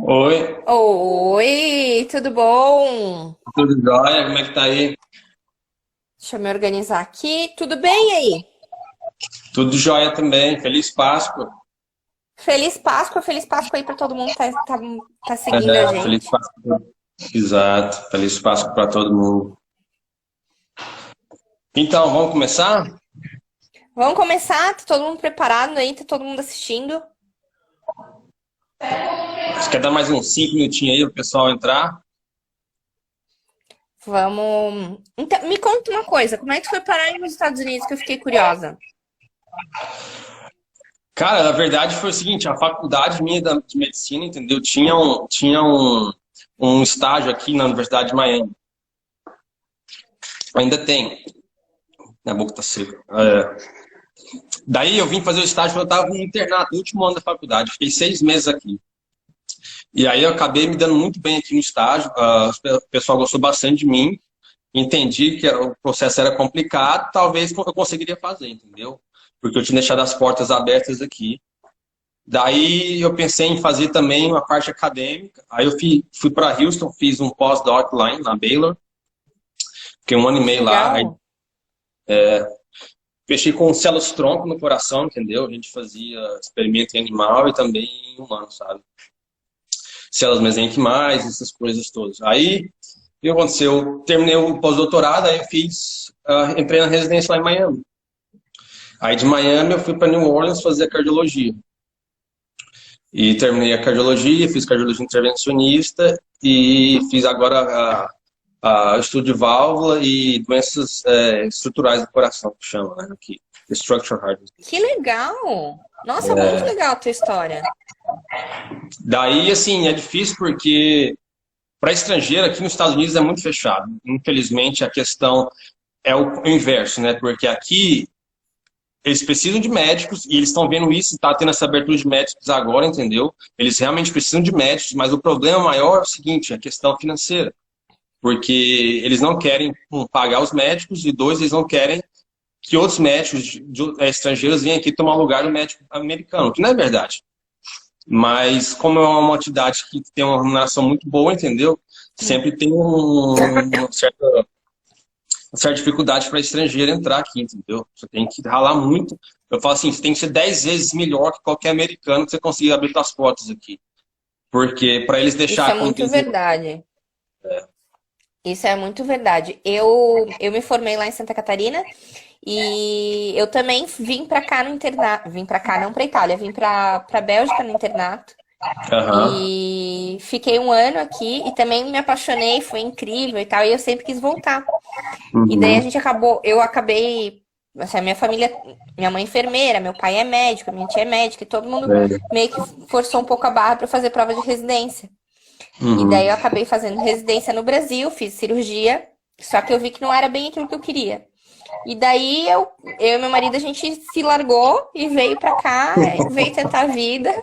Oi, Oi, tudo bom? tudo jóia? Como é que tá aí? Deixa eu me organizar aqui. Tudo bem aí? Tudo jóia também. Feliz Páscoa. Feliz Páscoa aí pra todo mundo que tá seguindo a Feliz gente. Páscoa. Exato. Feliz Páscoa para todo mundo. Então, vamos começar? Vamos começar? Tá todo mundo preparado aí? Tá todo mundo assistindo? Você quer dar mais uns 5 minutinhos aí para o pessoal entrar? Vamos. Então, me conta uma coisa, como é que foi parar aí nos Estados Unidos que eu fiquei curiosa? Cara, na verdade foi o seguinte, a faculdade minha de medicina, entendeu? Tinha um estágio aqui na Universidade de Miami. Ainda tem. Minha boca tá seca. Daí eu vim fazer o estágio quando eu estava no internato, no último ano da faculdade. Fiquei 6 meses aqui. E aí eu acabei me dando muito bem aqui no estágio, o pessoal gostou bastante de mim, entendi que o processo era complicado, talvez eu conseguiria fazer, entendeu? Porque eu tinha deixado as portas abertas aqui. Daí eu pensei em fazer também uma parte acadêmica, aí eu fui para Houston, fiz um pós-doc lá na Baylor, fiquei um ano e Que meio lá, aí legal. fechei com células-tronco no coração, entendeu? A gente fazia experimento em animal e também em humano, sabe? Células mesenquimais, essas coisas todas. Aí o que aconteceu? Eu terminei o pós-doutorado, aí eu entrei na residência lá em Miami. Aí de Miami eu fui para New Orleans fazer a cardiologia. E terminei a cardiologia, fiz cardiologia intervencionista e fiz agora a estudo de válvula e doenças estruturais do coração, que chama, né, aqui. Structural Heart Disease. Que legal. Nossa, muito legal a tua história. Daí, assim, é difícil porque para estrangeiro aqui nos Estados Unidos é muito fechado. Infelizmente, a questão é o inverso, né? Porque aqui eles precisam de médicos e eles estão vendo isso, está tendo essa abertura de médicos agora, entendeu? Eles realmente precisam de médicos, mas o problema maior é o seguinte, a questão financeira. Porque eles não querem, pagar os médicos e dois, eles não querem que outros médicos estrangeiros venham aqui tomar o lugar do médico americano, que não é verdade. Mas como é uma atividade que tem uma remuneração muito boa, entendeu? Sempre tem uma certa dificuldade para estrangeiro entrar aqui, entendeu? Você tem que ralar muito. Eu falo assim, você tem que ser 10 vezes melhor que qualquer americano para você conseguir abrir suas portas aqui. Porque para eles Isso é deixar com muito verdade. Isso é muito verdade. Eu me formei lá em Santa Catarina e eu também vim pra cá no internato. Vim pra cá, não pra Itália, vim pra Bélgica no internato. Aham. E fiquei um ano aqui e também me apaixonei, foi incrível e tal. E eu sempre quis voltar. E daí a Uhum. gente acabou, eu acabei. Assim, a minha família, minha mãe é enfermeira, meu pai é médico, minha tia é médica, e todo mundo É. meio que forçou um pouco a barra pra fazer prova de residência. E daí Uhum. eu acabei fazendo residência no Brasil, fiz cirurgia, só que eu vi que não era bem aquilo que eu queria. E daí eu e meu marido, a gente se largou e veio pra cá, veio tentar a vida.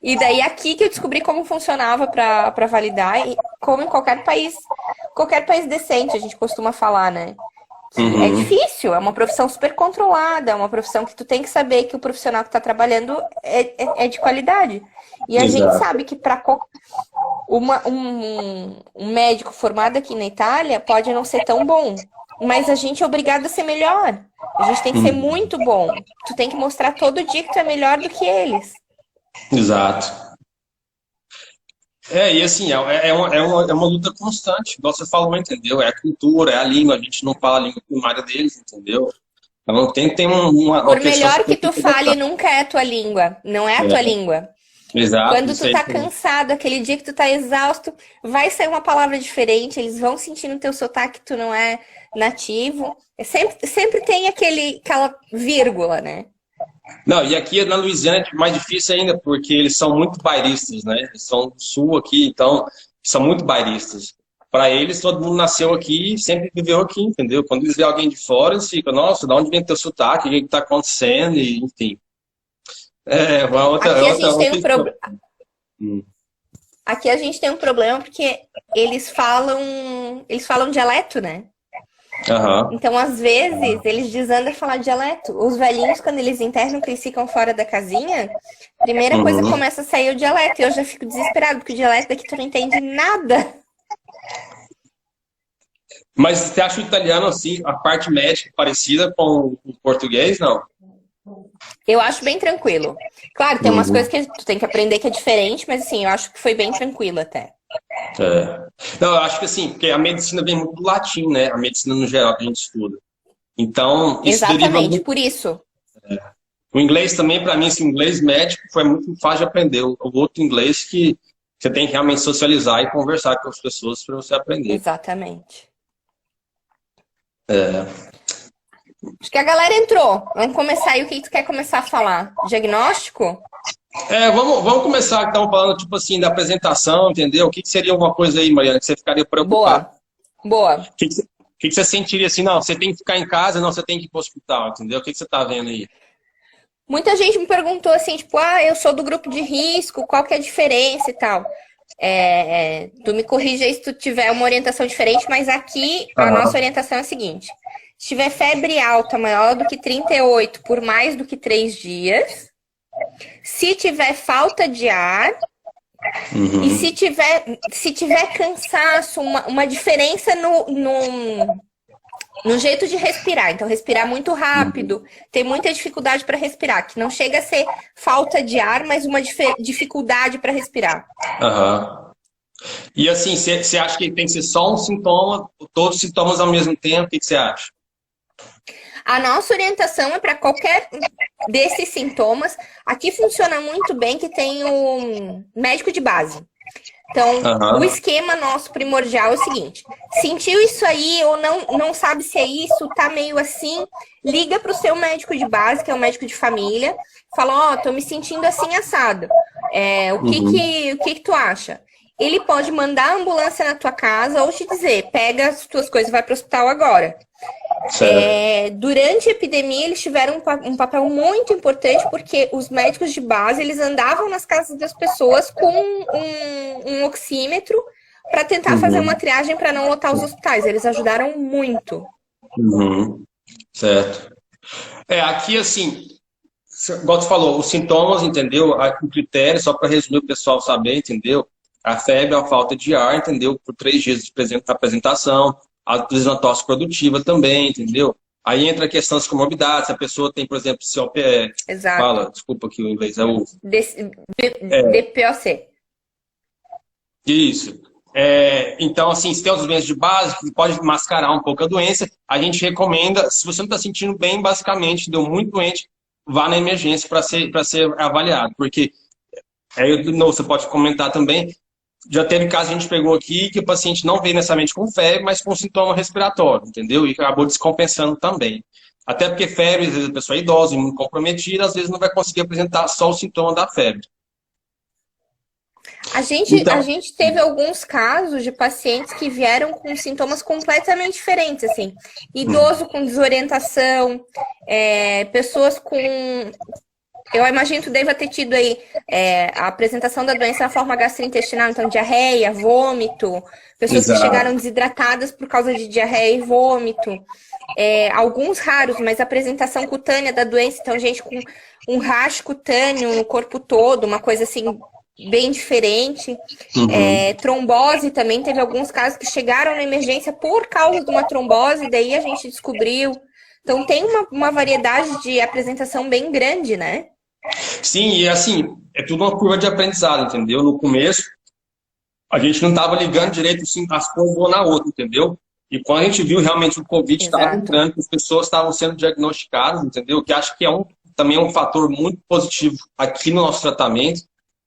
E daí aqui que eu descobri como funcionava pra validar, e como em qualquer país decente, a gente costuma falar, né? Que é Uhum. difícil, é uma profissão super controlada, é uma profissão que tu tem que saber que o profissional que tá trabalhando é de qualidade. E a gente Exato. sabe que para um médico formado aqui na Itália pode não ser tão bom, mas a gente é obrigado a ser melhor. A gente tem que ser Uhum. muito bom. Tu tem que mostrar todo dia que tu é melhor do que eles. Exato. E assim, é uma luta constante, igual você falou, entendeu? É a cultura, é a língua, a gente não fala a língua primária deles, entendeu? Então tem uma Por questão que melhor tem que que tu se adaptar. fale, nunca é a tua língua. Não é a tua É, língua. exato, Quando isso tu aí. tá cansado, aquele dia que tu tá exausto, vai sair uma palavra diferente, eles vão sentir no teu sotaque que tu não é nativo. Sempre tem aquela vírgula, né? Não, e aqui na Louisiana é mais difícil ainda, porque eles são muito bairistas, né? Eles são do sul aqui, então são muito bairistas. Para eles, todo mundo nasceu aqui e sempre viveu aqui, entendeu? Quando eles veem alguém de fora, eles ficam, nossa, de onde vem teu sotaque? O que está acontecendo? E, enfim. É uma outra, Aqui a outra, gente tem outra um história. problema. Aqui a gente tem um problema porque eles falam dialeto, né? Aham. Então, às vezes, eles desandam a falar dialeto. Os velhinhos, quando eles internam, que eles ficam fora da casinha, primeira coisa Uhum. começa a sair o dialeto. E eu já fico desesperado, porque o dialeto daqui tu não entende nada. Mas você acha o italiano, assim, a parte médica parecida com o português, não? Eu acho bem tranquilo. Claro, tem umas coisas Uhum. que tu tem que aprender que é diferente, mas assim, eu acho que foi bem tranquilo até. É. Não, eu acho que assim, porque a medicina vem muito do latim, né? A medicina no geral que a gente estuda. Então, isso deriva Exatamente, muito. por isso. O inglês também, para mim, assim, o inglês médico foi muito fácil de aprender. O outro inglês que você tem que realmente socializar e conversar com as pessoas para você aprender. Exatamente. É. Acho que a galera entrou. Vamos começar aí. O que tu quer começar a falar? Diagnóstico? Vamos começar então falando, tipo assim, da apresentação, entendeu? O que seria uma coisa aí, Mariana, que você ficaria preocupado? Boa, boa. O que você sentiria assim, não, você tem que ficar em casa, não, você tem que ir para o hospital, entendeu? O que você tá vendo aí? Muita gente me perguntou assim, tipo, eu sou do grupo de risco, qual que é a diferença e tal. Tu me corrija aí se tu tiver uma orientação diferente, mas aqui a nossa Aham. orientação é a seguinte: se tiver febre alta maior do que 38 por mais do que 3 dias, se tiver falta de ar e Uhum. se tiver cansaço, uma diferença no jeito de respirar. Então, respirar muito Uhum. rápido, ter muita dificuldade para respirar, que não chega a ser falta de ar, mas uma dificuldade para respirar. Aham. E assim, você acha que tem que ser só um sintoma, todos os sintomas ao mesmo tempo? O que você acha? A nossa orientação é para qualquer desses sintomas. Aqui funciona muito bem que tem o médico de base. Então, o Aham. esquema nosso primordial é o seguinte: sentiu isso aí ou não sabe se é isso, tá meio assim, liga para o seu médico de base, que é o médico de família, fala: Ó, tô me sentindo assim assado. O que Uhum. que, o que que tu acha? Ele pode mandar a ambulância na tua casa ou te dizer: pega as tuas coisas e vai para o hospital agora. Certo. Durante a epidemia, eles tiveram um papel muito importante porque os médicos de base eles andavam nas casas das pessoas com um oxímetro para tentar fazer uma Uhum. triagem para não lotar os hospitais. Eles ajudaram muito. Uhum. Certo. Aqui assim, igual tu falou, os sintomas, entendeu? O critério, só para resumir o pessoal saber, entendeu? A febre, a falta de ar, entendeu? Por 3 dias de apresentação, às vezes uma tosse produtiva também, entendeu? Aí entra a questão das comorbidades, se a pessoa tem, por exemplo, Exato. fala, desculpa que o inglês é o DPOC. isso. Então, assim, se tem os doenças de base, que pode mascarar um pouco a doença, a gente recomenda, se você não está sentindo bem, basicamente, deu muito doente, vá na emergência para ser avaliado. Porque, aí, de novo, você pode comentar também, já teve caso que a gente pegou aqui que o paciente não veio necessariamente com febre, mas com sintoma respiratório, entendeu? E acabou descompensando também. Até porque febre, às vezes a pessoa é idosa, imunocomprometida, às vezes não vai conseguir apresentar só o sintoma da febre. A Então, gente teve alguns casos de pacientes que vieram com sintomas completamente diferentes, assim, idoso com desorientação, pessoas com. Eu imagino que tu deva ter tido aí a apresentação da doença na forma gastrointestinal, então diarreia, vômito, pessoas que chegaram exato. desidratadas por causa de diarreia e vômito. Alguns raros, mas apresentação cutânea da doença, então gente com um racho cutâneo no corpo todo, uma coisa assim bem diferente. Uhum. Trombose também, teve alguns casos que chegaram na emergência por causa de uma trombose, daí a gente descobriu. Então tem uma variedade de apresentação bem grande, né? Sim, e assim, é tudo uma curva de aprendizado, entendeu? No começo, a gente não estava ligando direito assim, as coisas uma na outra, entendeu? E quando a gente viu realmente o Covid estava Exato. entrando, que as pessoas estavam sendo diagnosticadas, entendeu? Que acho que também é um fator muito positivo aqui no nosso tratamento,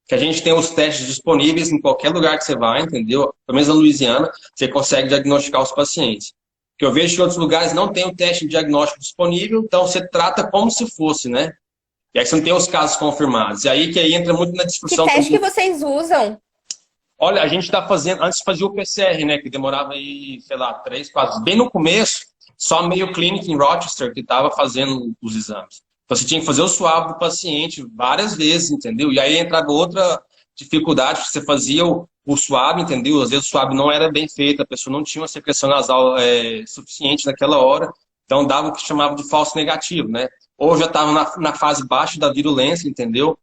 que a gente tem os testes disponíveis em qualquer lugar que você vai, entendeu? Pelo menos na Louisiana, você consegue diagnosticar os pacientes. Que eu vejo que em outros lugares não tem o teste de diagnóstico disponível, então você trata como se fosse, né? E aí você não tem os casos confirmados. E aí que aí entra muito na Que discussão teste que também. vocês usam? Olha, a gente está fazendo, antes fazia o PCR, né? Que demorava aí, sei lá, 3, 4. Bem no começo, só a Mayo Clinic em Rochester que estava fazendo os exames. Então você tinha que fazer o suave do paciente várias vezes, entendeu? E aí entrava outra dificuldade, você fazia o swab, entendeu? Às vezes o swab não era bem feito, a pessoa não tinha uma secreção nasal suficiente naquela hora, então dava o que chamava de falso negativo, né? Ou já estava na fase baixa da virulência, entendeu?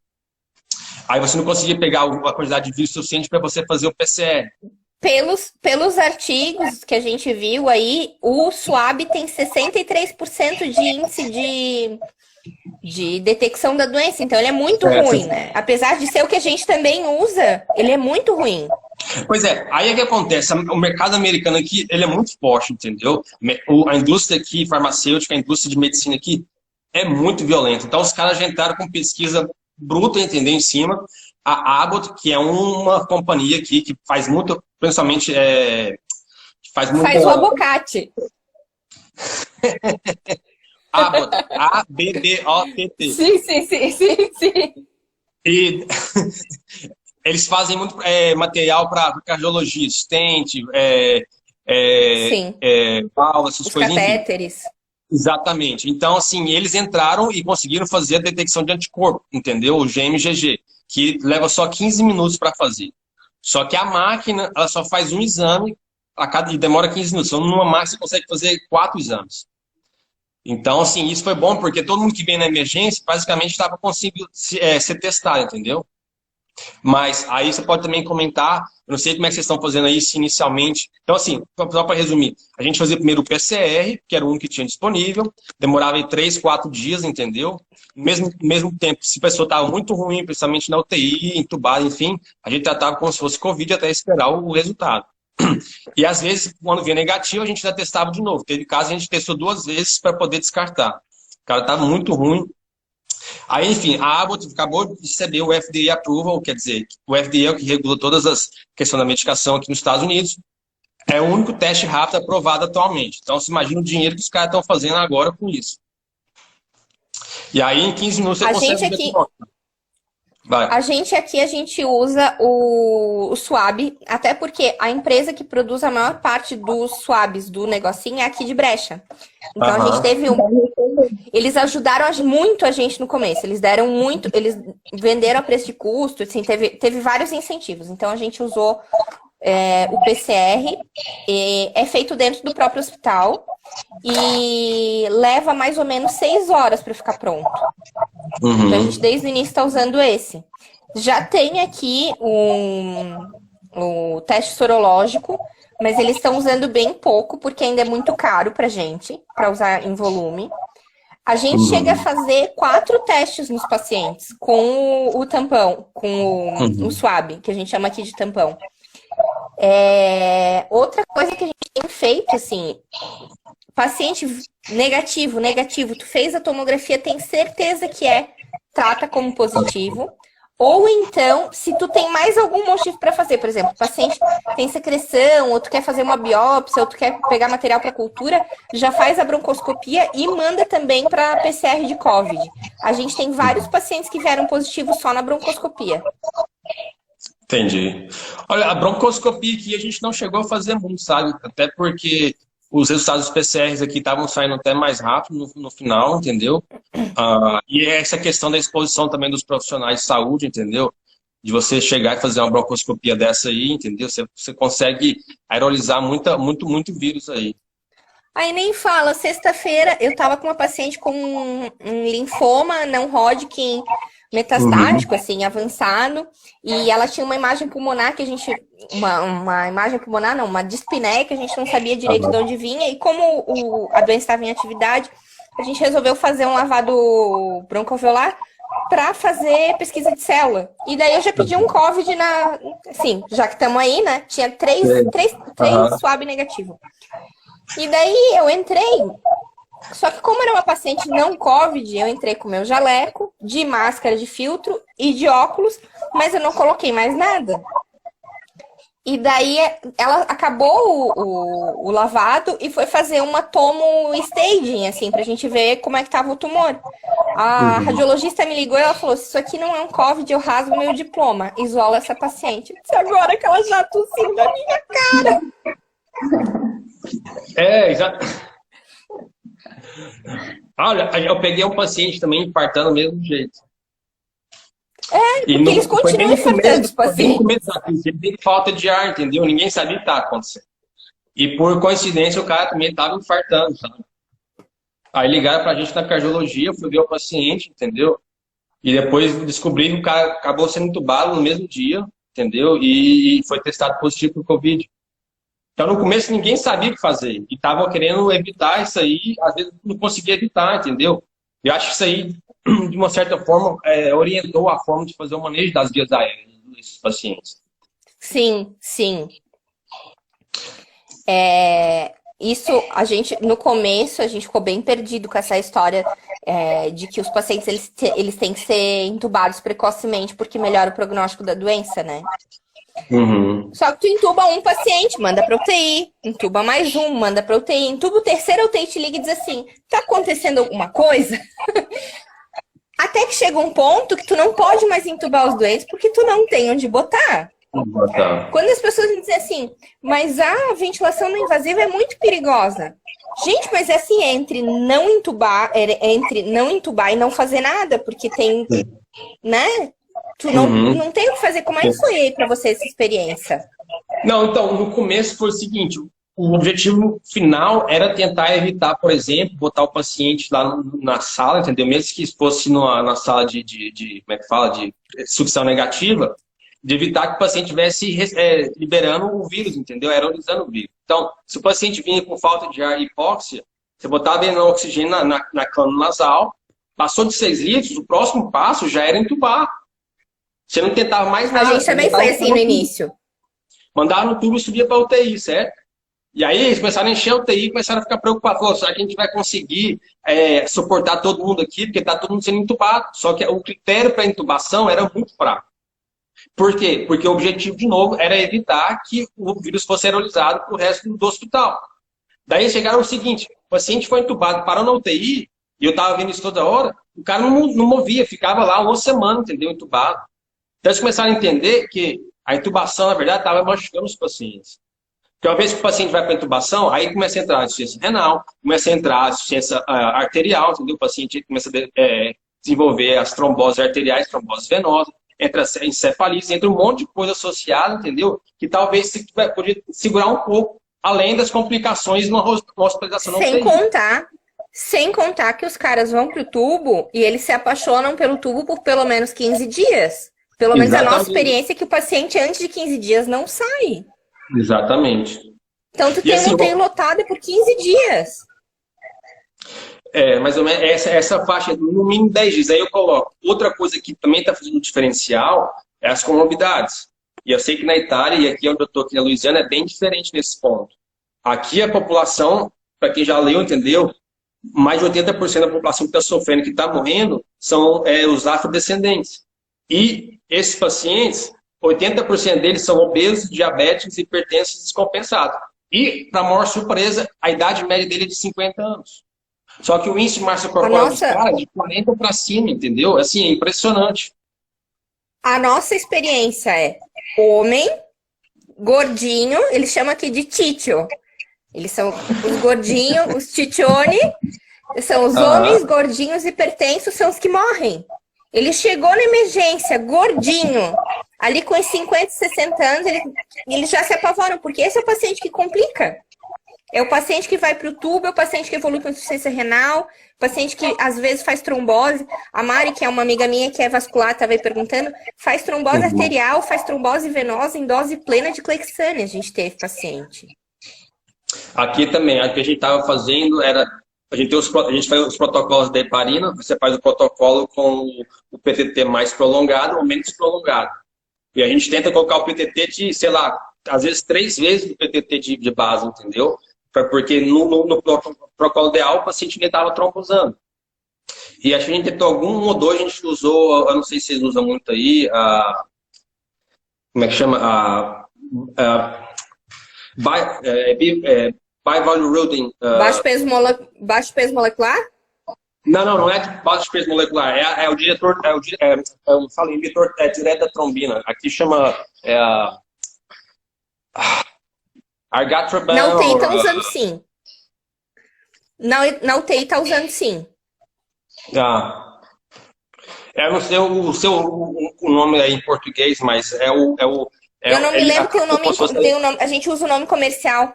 Aí você não conseguia pegar a quantidade de vírus suficiente para você fazer o PCR. Pelos artigos que a gente viu aí, o swab tem 63% de índice de detecção da doença. Então, ele é muito ruim, né? Apesar de ser o que a gente também usa, ele é muito ruim. Pois é, aí é que acontece. O mercado americano aqui, ele é muito forte, entendeu? A indústria aqui, farmacêutica, a indústria de medicina aqui, é muito violenta. Então, os caras já entraram com pesquisa bruta, entendeu? Em cima. A Abbott, que é uma companhia aqui que faz muito, principalmente, faz o abocate. Abbott, A-B-B-O-T-T. Sim. E eles fazem muito material para cardiologia, stent, válvula, essas os coisas. catéteres. Exatamente. Então, assim, eles entraram e conseguiram fazer a detecção de anticorpo, entendeu? O GMGG, que leva só 15 minutos para fazer. Só que a máquina, ela só faz um exame e demora 15 minutos. Então, numa máquina você consegue fazer 4 exames. Então, assim, isso foi bom porque todo mundo que vem na emergência basicamente estava conseguindo ser testado, entendeu? Mas aí você pode também comentar, eu não sei como é que vocês estão fazendo isso inicialmente. Então, assim, só para resumir, a gente fazia primeiro o PCR, que era o único que tinha disponível, demorava aí 3, 4 dias, entendeu? No mesmo tempo, se a pessoa estava muito ruim, principalmente na UTI, entubada, enfim, a gente tratava como se fosse Covid até esperar o resultado. E às vezes, quando vinha negativo, a gente já testava de novo. Teve caso, a gente testou 2 vezes para poder descartar. O cara estava muito ruim. Aí, enfim, a Abbott acabou de receber o FDA approval, quer dizer, o FDA é o que regula todas as questões da medicação aqui nos Estados Unidos. É o único teste rápido aprovado atualmente. Então, você imagina o dinheiro que os caras estão fazendo agora com isso. E aí, em 15 minutos, você consegue ver tudo. A gente usa o swab, até porque a empresa que produz a maior parte dos swabs do negocinho é aqui de Brecha. Então a gente teve Eles ajudaram muito a gente no começo. Eles deram muito, eles venderam a preço de custo, assim, teve vários incentivos. Então a gente usou o PCR, é feito dentro do próprio hospital e leva mais ou menos 6 horas para ficar pronto. Então a gente desde o início está usando esse. Já tem aqui o teste sorológico, mas eles estão usando bem pouco, porque ainda é muito caro pra gente, para usar em volume. A gente chega a fazer 4 testes nos pacientes com o tampão, com o swab, que a gente chama aqui de tampão. Outra coisa que a gente tem feito, assim, paciente negativo, tu fez a tomografia, tem certeza que trata como positivo. Ou então, se tu tem mais algum motivo para fazer, por exemplo, o paciente tem secreção, ou tu quer fazer uma biópsia, ou tu quer pegar material para cultura, já faz a broncoscopia e manda também para PCR de COVID. A gente tem vários pacientes que vieram positivos só na broncoscopia. Entendi. Olha, a broncoscopia aqui a gente não chegou a fazer muito, sabe? Até porque os resultados dos PCRs aqui estavam saindo até mais rápido no final, entendeu? E essa questão da exposição também dos profissionais de saúde, entendeu? De você chegar e fazer uma broncoscopia dessa aí, entendeu? Você consegue aerolizar muito vírus aí. Aí nem fala, sexta-feira eu tava com uma paciente com um linfoma não Hodgkin metastático, assim, avançado, e ela tinha uma imagem pulmonar que a gente... Uma imagem pulmonar, não, uma dispneia que a gente não sabia direito de onde vinha, e como a doença estava em atividade, a gente resolveu fazer um lavado broncoalveolar para fazer pesquisa de célula. E daí eu já pedi um COVID assim, já que estamos aí, né? Tinha 3 swab negativo. E daí eu entrei, só que como era uma paciente não COVID, eu entrei com meu jaleco, de máscara de filtro e de óculos, mas eu não coloquei mais nada. E daí ela acabou o lavado e foi fazer uma tomo staging, assim, pra gente ver como é que tava o tumor. A radiologista me ligou e ela falou, se isso aqui não é um COVID, eu rasgo meu diploma. Isola essa paciente. Eu disse, agora que ela já tossiu na minha cara. Exato. Olha, eu peguei um paciente também infartando do mesmo jeito. E Porque eles foi bem continuam no começo, infartando os foi bem no pacientes. começo da crise, ele teve falta de ar, entendeu? Ninguém sabia o que estava acontecendo. E por coincidência, o cara também estava infartando, sabe? Aí ligaram pra gente na cardiologia, eu fui ver o paciente, entendeu? E depois descobri que o cara acabou sendo entubado no mesmo dia, entendeu? E foi testado positivo por Covid. Então, no começo, ninguém sabia o que fazer. E estavam querendo evitar isso aí, às vezes não conseguia evitar, entendeu? Eu acho que isso aí, de uma certa forma, orientou a forma de fazer o manejo das vias aéreas desses pacientes. Sim, sim. Isso, a gente, no começo, a gente ficou bem perdido com essa história de que os pacientes eles têm que ser entubados precocemente porque melhora o prognóstico da doença, né? Uhum. Só que tu entuba um paciente, manda pra UTI, entuba mais um, manda pra UTI, entuba o terceiro, a UTI te liga e diz assim, tá acontecendo alguma coisa? Até que chega um ponto que tu não pode mais entubar os doentes porque tu não tem onde botar. Tá. Quando as pessoas me dizem assim, mas a ventilação não invasiva é muito perigosa. Gente, mas é assim, entre não entubar e não fazer nada, porque tem, né? Tu Uhum. não tem o que fazer. Como é que foi aí pra você essa experiência? Não, então, no começo foi o seguinte, o objetivo final era tentar evitar, por exemplo, botar o paciente lá na sala, entendeu? Mesmo que fosse na sala como é que fala, de sucção negativa, de evitar que o paciente estivesse liberando o vírus, entendeu? Aerolizando o vírus. Então, se o paciente vinha com falta de ar e hipóxia, você botava ele no oxigênio na cânula nasal, passou de 6 litros, o próximo passo já era entubar. Você não tentava mais A nada. gente também foi assim no início. Mandaram no tubo e subia para a UTI, certo? E aí eles começaram a encher a UTI e começaram a ficar preocupados. Falaram, será que a gente vai conseguir suportar todo mundo aqui? Porque está todo mundo sendo entubado. Só que o critério para intubação era muito fraco. Por quê? Porque o objetivo, de novo, era evitar que o vírus fosse aerolizado para o resto do hospital. Daí chegaram o seguinte, o paciente foi entubado, parou na UTI, e eu estava vendo isso toda hora, o cara não movia, ficava lá uma semana, entendeu, entubado. Então eles começaram a entender que a intubação, na verdade, estava machucando os pacientes. Porque uma vez que o paciente vai para a intubação, aí começa a entrar a insuficiência renal, começa a entrar a insuficiência arterial, entendeu? O paciente começa a desenvolver as tromboses arteriais, trombose venosa, entra a encefalite, entra um monte de coisa associada, entendeu? Que talvez podia segurar um pouco, além das complicações numa hospitalização não UTI. Sem contar que os caras vão pro tubo e eles se apaixonam pelo tubo por pelo menos 15 dias. Pelo menos a nossa experiência é que o paciente antes de 15 dias não sai. Exatamente. Então tu tem assim, UTI lotada por 15 dias. Mais ou menos essa faixa, no mínimo 10 dias. Aí eu coloco. Outra coisa que também está fazendo um diferencial é as comorbidades. E eu sei que na Itália, e aqui onde eu estou, aqui na Louisiana, é bem diferente nesse ponto. Aqui a população, para quem já leu, entendeu? Mais de 80% da população que está sofrendo, que está morrendo, são os afrodescendentes. E esses pacientes, 80% deles são obesos, diabéticos e hipertensos descompensados. E, para maior surpresa, a idade média dele é de 50 anos. Só que o índice de massa corpórea dos caras é de 40 para cima, entendeu? Assim, é impressionante. A nossa experiência é homem, gordinho, eles chamam aqui de titio. Eles são os gordinhos, os titione, são os homens gordinhos hipertensos, são os que morrem. Ele chegou na emergência, gordinho, ali com os 50, 60 anos, eles já se apavoram, porque esse é o paciente que complica. É o paciente que vai para o tubo, é o paciente que evolui com insuficiência renal, o paciente que às vezes faz trombose. A Mari, que é uma amiga minha que é vascular, estava aí perguntando, faz trombose arterial, faz trombose venosa em dose plena de Clexane, a gente teve paciente. Aqui também, o que a gente estava fazendo era, a gente faz os protocolos da heparina, você faz o protocolo com o PTT mais prolongado ou menos prolongado. E a gente tenta colocar o PTT de, sei lá, às vezes 3 vezes o PTT de base, entendeu? Porque no protocolo ideal o paciente nem estava trombosando. E acho que a gente tentou algum ou dois, a gente usou, eu não sei se vocês usam muito aí, como é que chama? Bivalirudin. Baixo peso molecular? Não é de baixo peso molecular. É o diretor, eu falei, diretor direto da trombina. Aqui chama Argatroban. Na UTI está usando sim. Na UTI está usando sim. Eu não sei o nome aí em português, mas Eu não me lembro, como se fosse- tem um nome, a gente usa o nome comercial.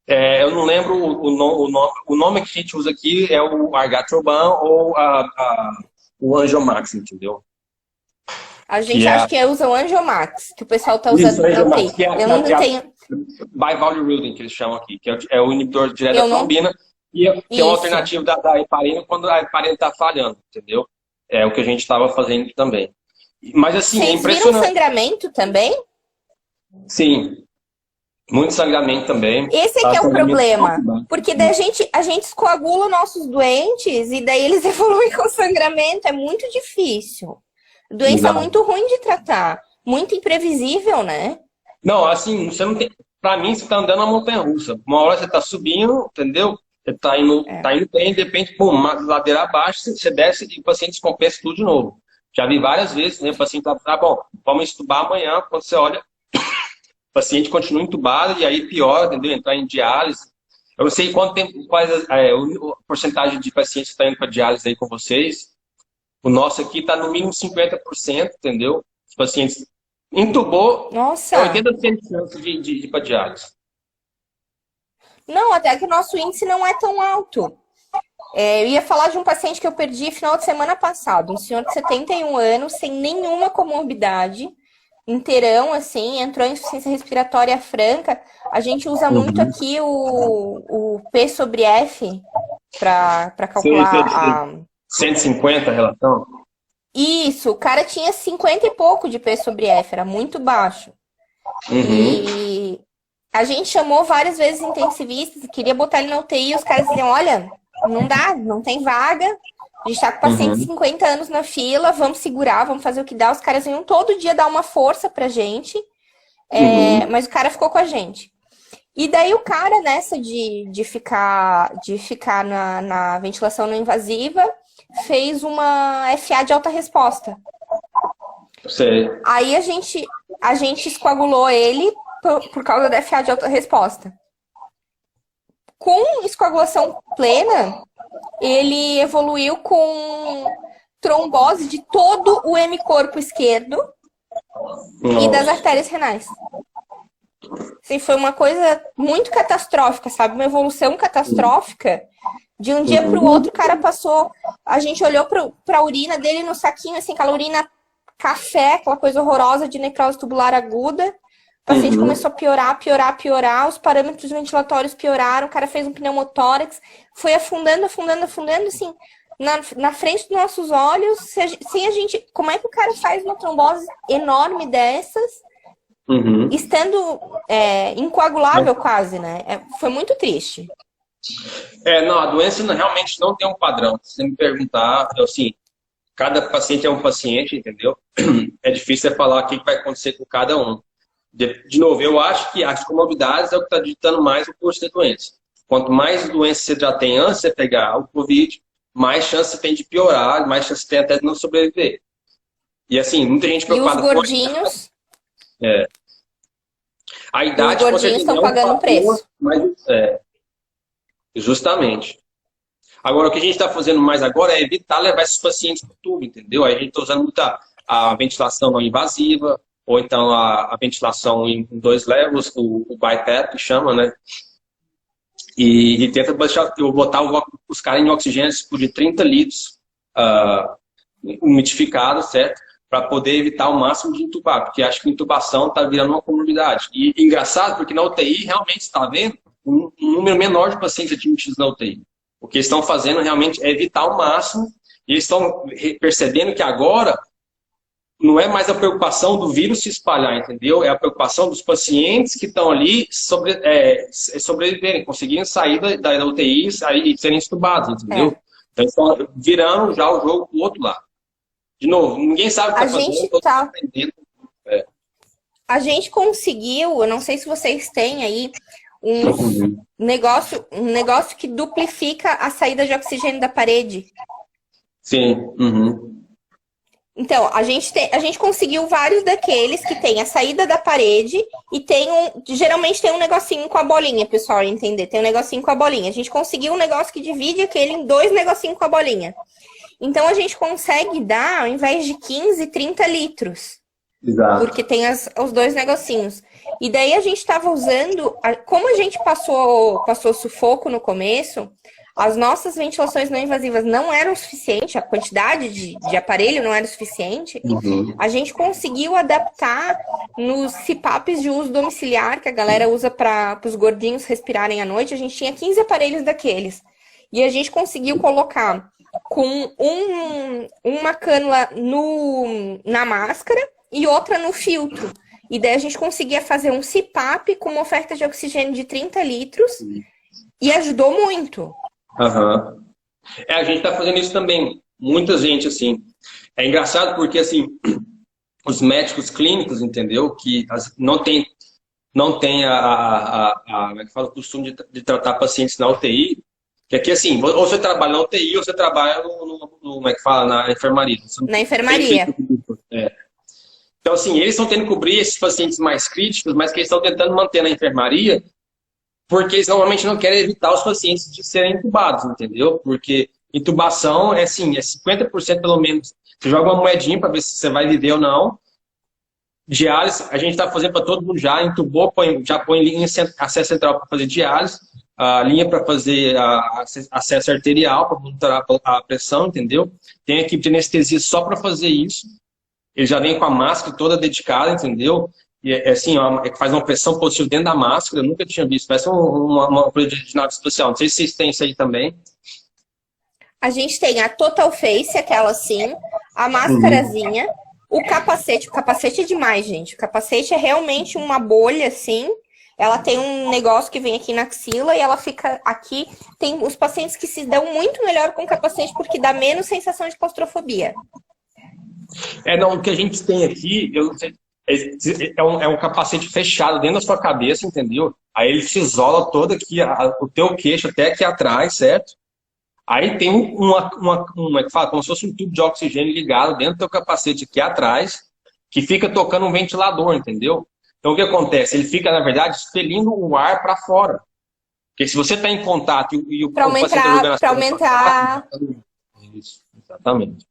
eu não lembro o nome que a gente usa aqui é o Argatroban ou o Angiomax, entendeu? A Que gente é acha que usa o Angiomax, que o pessoal tá isso, usando o na Angiomax, UTI. Eu não tenho. Bivalirudin, que eles chamam aqui, que é o inibidor direto da Eu não. trombina, que é uma Isso. alternativa da heparina quando a heparina está falhando, entendeu? É o que a gente estava fazendo também. Mas assim, é Vocês viram impressionante. sangramento também? Sim, muito sangramento também. Esse é que é o Sangramento muito problema. baixo. Porque daí a gente coagula nossos doentes e daí eles evoluem com sangramento. É muito difícil. Doença Exato. muito ruim de tratar. Muito imprevisível, né? Não, assim, você não tem. Pra mim, você tá andando na montanha-russa. Uma hora você tá subindo, entendeu? Você É. tá indo bem, de repente, pum, uma ladeira abaixo, você desce e o paciente descompensa tudo de novo. Já vi várias vezes, né? O paciente tá bom, vamos entubar amanhã. Quando você olha, o paciente continua entubado e aí piora, entendeu? Entrar em diálise. Eu não sei quanto tempo, a porcentagem de pacientes que está indo para diálise aí com vocês. O nosso aqui está no mínimo 50%, entendeu? Os pacientes entubou, é Nossa. 80% de chance de ir para diálise. Não, até que o nosso índice não é tão alto. Eu ia falar de um paciente que eu perdi final de semana passado. Um senhor de 71 anos, sem nenhuma comorbidade. Inteirão, assim, entrou em insuficiência respiratória franca. A gente usa muito Uhum. aqui o P sobre F para Sei, sei, sei. calcular a. 150 a relação? Isso, o cara tinha 50 e pouco de P sobre F, era muito baixo. Uhum. E a gente chamou várias vezes intensivistas, queria botar ele na UTI, os caras diziam, olha, não dá, não tem vaga, a gente tá com paciente de Uhum. 50 anos na fila, vamos segurar, vamos fazer o que dá. Os caras iam todo dia dar uma força pra gente, Uhum. mas o cara ficou com a gente. E daí o cara, nessa de ficar na ventilação não invasiva, fez uma FA de alta resposta. Sei. Aí a gente escoagulou ele por causa da FA de alta resposta. Com escoagulação plena, ele evoluiu com trombose de todo o hemicorpo esquerdo e das Nossa. artérias renais. Assim, foi uma coisa muito catastrófica, sabe? Uma evolução catastrófica. De um dia para o Uhum. outro, o cara passou. A gente olhou para a urina dele no saquinho, assim, aquela urina café, aquela coisa horrorosa de necrose tubular aguda. O paciente Uhum. começou a piorar, piorar, piorar. Os parâmetros ventilatórios pioraram. O cara fez um pneumotórax. Foi afundando, afundando, afundando, assim, na frente dos nossos olhos. Sem a gente. Como é que o cara faz uma trombose enorme dessas? Uhum. Estando incoagulável quase, né? Foi muito triste. Não, a doença realmente não tem um padrão. Se você me perguntar, assim, cada paciente é um paciente, entendeu? É difícil você falar o que vai acontecer com cada um. De novo, eu acho que as comorbidades é o que está ditando mais o curso de doença. Quanto mais doença você já tem antes de você pegar o Covid, mais chance você tem de piorar, mais chance você tem até de não sobreviver. E assim, muita gente E os preocupada com a idade. gordinhos, A idade, com certeza, estão é um pagando um fator, preço. mas justamente. Agora, o que a gente está fazendo mais agora é evitar levar esses pacientes para o tubo, entendeu? Aí a gente está usando muita a ventilação não invasiva, ou então a ventilação em 2 levels, o BiPAP, que chama, né? E tenta botar os caras em oxigênio tipo, de 30 litros umidificado, certo? Para poder evitar o máximo de intubar, porque acho que a intubação está virando uma comorbidade. E engraçado, porque na UTI realmente está vendo um número menor de pacientes admitidos na UTI. O que eles estão fazendo realmente é evitar ao máximo, e eles estão percebendo que agora não é mais a preocupação do vírus se espalhar, entendeu? É a preocupação dos pacientes que estão ali sobreviverem, conseguirem sair da UTI e serem estubados, entendeu? Então, eles estão virando já o jogo pro outro lado. De novo, ninguém sabe o que está fazendo, todos estão aprendendo. A gente conseguiu, eu não sei se vocês têm aí, um negócio que duplifica a saída de oxigênio da parede. Sim. Uhum. Então, a gente conseguiu vários daqueles que tem a saída da parede e tem geralmente tem um negocinho com a bolinha, pessoal, entender. Tem um negocinho com a bolinha. A gente conseguiu um negócio que divide aquele em dois negocinhos com a bolinha. Então, a gente consegue dar, ao invés de 15, 30 litros. Exato. Porque tem os dois negocinhos. E daí a gente estava usando, como a gente passou sufoco no começo, as nossas ventilações não invasivas não eram suficiente, a quantidade de aparelho não era suficiente. A gente conseguiu adaptar nos CPAPs de uso domiciliar, que a galera usa para os gordinhos respirarem à noite. A gente tinha 15 aparelhos daqueles. E a gente conseguiu colocar com uma cânula na máscara e outra no filtro. E daí a gente conseguia fazer um CPAP com uma oferta de oxigênio de 30 litros e ajudou muito. Uhum. A gente tá fazendo isso também. Muita gente, assim. É engraçado porque, assim, os médicos clínicos, entendeu? Que não tem como é que fala, o costume de tratar pacientes na UTI. Que aqui, assim, ou você trabalha na UTI ou você trabalha como é que fala, na enfermaria. Na enfermaria. Então, assim, eles estão tendo que cobrir esses pacientes mais críticos, mas que eles estão tentando manter na enfermaria, porque eles normalmente não querem evitar os pacientes de serem intubados, entendeu? Porque intubação é assim, é 50% pelo menos. Você joga uma moedinha para ver se você vai viver ou não. Diálise, a gente está fazendo para todo mundo já, intubou, já põe linha acesso central para fazer diálise, a linha para fazer acesso arterial, para monitorar a pressão, entendeu? Tem a equipe de anestesia só para fazer isso. Ele já vem com a máscara toda dedicada, entendeu? E assim, faz uma pressão positiva dentro da máscara, eu nunca tinha visto. Parece uma coisa de nave espacial. Não sei se vocês têm isso aí também. A gente tem a Total Face, aquela assim, a máscarazinha, o capacete. O capacete é demais, gente. O capacete é realmente uma bolha, assim. Ela tem um negócio que vem aqui na axila e ela fica aqui. Tem os pacientes que se dão muito melhor com o capacete porque dá menos sensação de claustrofobia. Não, o que a gente tem aqui, é um capacete fechado dentro da sua cabeça, entendeu? Aí ele se isola todo aqui, o teu queixo até aqui atrás, certo? Aí tem como é que fala? Como se fosse um tubo de oxigênio ligado dentro do teu capacete aqui atrás, que fica tocando um ventilador, entendeu? Então o que acontece? Ele fica, na verdade, expelindo o ar para fora. Porque se você está em contato e o paciente para aumentar. Isso, exatamente.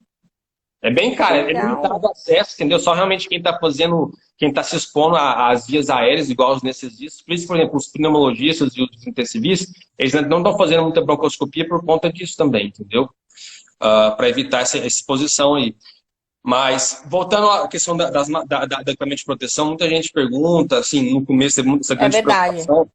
É bem caro, é limitado acesso, entendeu? Só realmente quem está se expondo às vias aéreas, igual os anestesistas, por exemplo, os pneumologistas e os intensivistas, eles não estão fazendo muita broncoscopia por conta disso também, entendeu? Para evitar essa exposição aí. Mas, voltando à questão do equipamento de proteção, muita gente pergunta, assim, no começo teve muita grande preocupação. O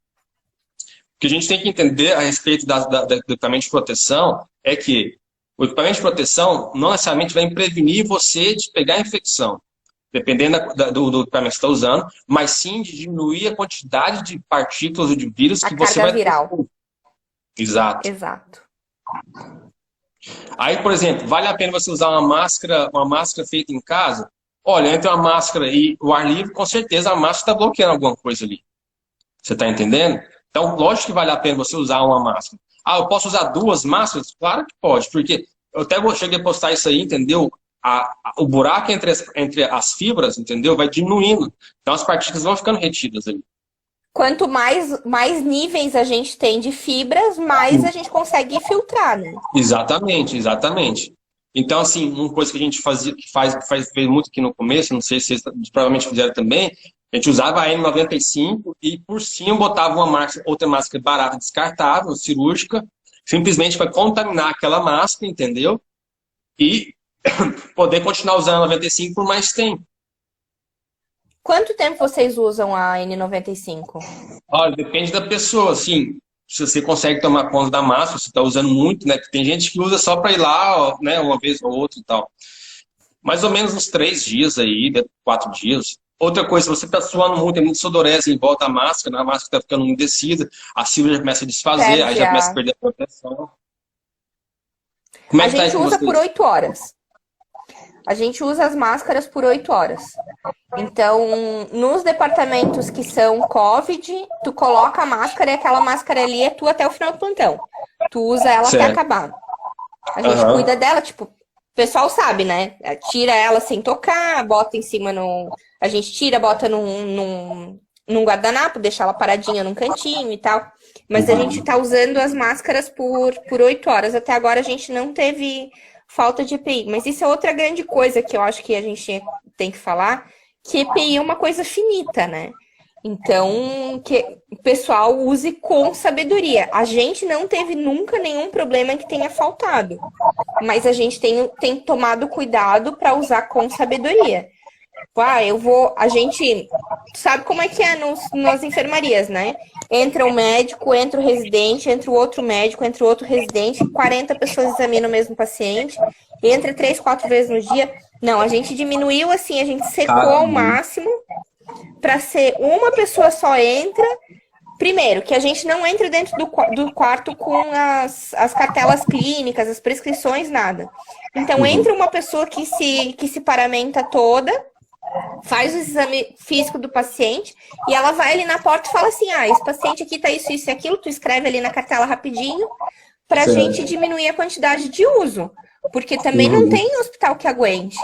que a gente tem que entender a respeito do equipamento de proteção é que o equipamento de proteção não necessariamente vai prevenir você de pegar a infecção, dependendo do equipamento que você está usando, mas sim de diminuir a quantidade de partículas ou de vírus que você vai ter. Viral. Exato. Aí, por exemplo, vale a pena você usar uma máscara feita em casa? Olha, entre uma máscara e o ar livre, com certeza a máscara está bloqueando alguma coisa ali. Você está entendendo? Então, lógico que vale a pena você usar uma máscara. Eu posso usar duas máscaras? Claro que pode, porque eu até cheguei a postar isso aí, entendeu? O buraco entre as fibras, entendeu? Vai diminuindo. Então as partículas vão ficando retidas ali. Quanto mais níveis a gente tem de fibras, mais a gente consegue filtrar, né? Exatamente. Então, assim, uma coisa que a gente fez muito aqui no começo, não sei se vocês provavelmente fizeram também, a gente usava a N95 e por cima botava outra máscara barata descartável, cirúrgica, simplesmente para contaminar aquela máscara, entendeu? E poder continuar usando a 95 por mais tempo. Quanto tempo vocês usam a N95? Olha, depende da pessoa, assim, se você consegue tomar conta da máscara, você está usando muito, né? Tem gente que usa só para ir lá, né, uma vez ou outra e tal. Mais ou menos uns 3 dias aí, 4 dias. Outra coisa, se você está suando muito, tem muito sudorese em volta da máscara, a máscara está ficando umedecida, a fibra já começa a desfazer, aí já começa a perder a proteção. Como é que a gente usa por 8 horas. A gente usa as máscaras por 8 horas. Então, nos departamentos que são COVID, tu coloca a máscara e aquela máscara ali é tua até o final do plantão. Tu usa ela até acabar. A gente cuida dela, tipo, pessoal sabe, né? Tira ela sem tocar, bota em cima no. A gente tira, bota num guardanapo, deixa ela paradinha num cantinho e tal. Mas a gente tá usando as máscaras por 8 horas. Até agora a gente não teve falta de EPI. Mas isso é outra grande coisa que eu acho que a gente tem que falar, que EPI é uma coisa finita, né? Então, que o pessoal use com sabedoria. A gente não teve nunca nenhum problema que tenha faltado, mas a gente tem tomado cuidado para usar com sabedoria. A gente sabe como é que é nas enfermarias, né? Entra um médico, entra o residente, entra o outro médico, entra o outro residente, 40 pessoas examinam o mesmo paciente, entra 3, 4 vezes no dia. Não, a gente diminuiu assim, a gente secou ao máximo para ser uma pessoa só entra. Primeiro, que a gente não entra dentro do quarto com as cartelas clínicas, as prescrições, nada. Então, entra uma pessoa que se paramenta toda, faz o exame físico do paciente e ela vai ali na porta e fala assim, esse paciente aqui tá isso, isso e aquilo, tu escreve ali na cartela rapidinho pra gente diminuir a quantidade de uso. Porque também não tem hospital que aguente.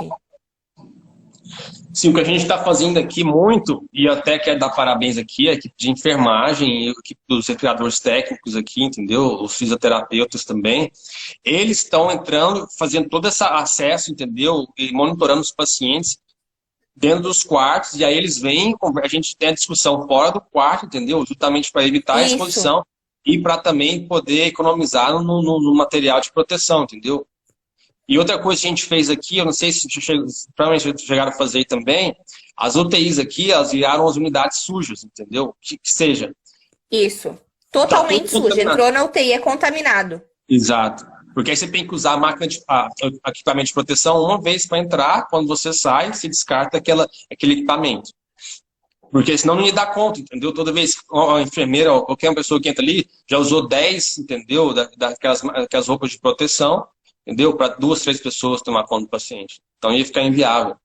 Sim, o que a gente está fazendo aqui muito, e até quero dar parabéns aqui, a equipe de enfermagem, a equipe dos respiradores técnicos aqui, entendeu? Os fisioterapeutas também. Eles estão entrando, fazendo todo esse acesso, entendeu? E monitorando os pacientes dentro dos quartos, e aí eles vêm, a gente tem a discussão fora do quarto, entendeu? Justamente para evitar a exposição e para também poder economizar no material de proteção, entendeu? E outra coisa que a gente fez aqui, eu não sei se provavelmente chegaram a fazer também, as UTIs aqui, elas viraram as unidades sujas, entendeu? Que seja. Isso. Totalmente suja. Entrou na UTI, é contaminado. Exato. Porque aí você tem que usar a máquina equipamento de proteção uma vez para entrar, quando você sai, se descarta aquele equipamento. Porque senão não ia dar conta, entendeu? Toda vez que uma enfermeira ou qualquer pessoa que entra ali já usou 10, entendeu? Daquelas roupas de proteção, entendeu? Para 2, 3 pessoas tomar conta do paciente. Então ia ficar inviável.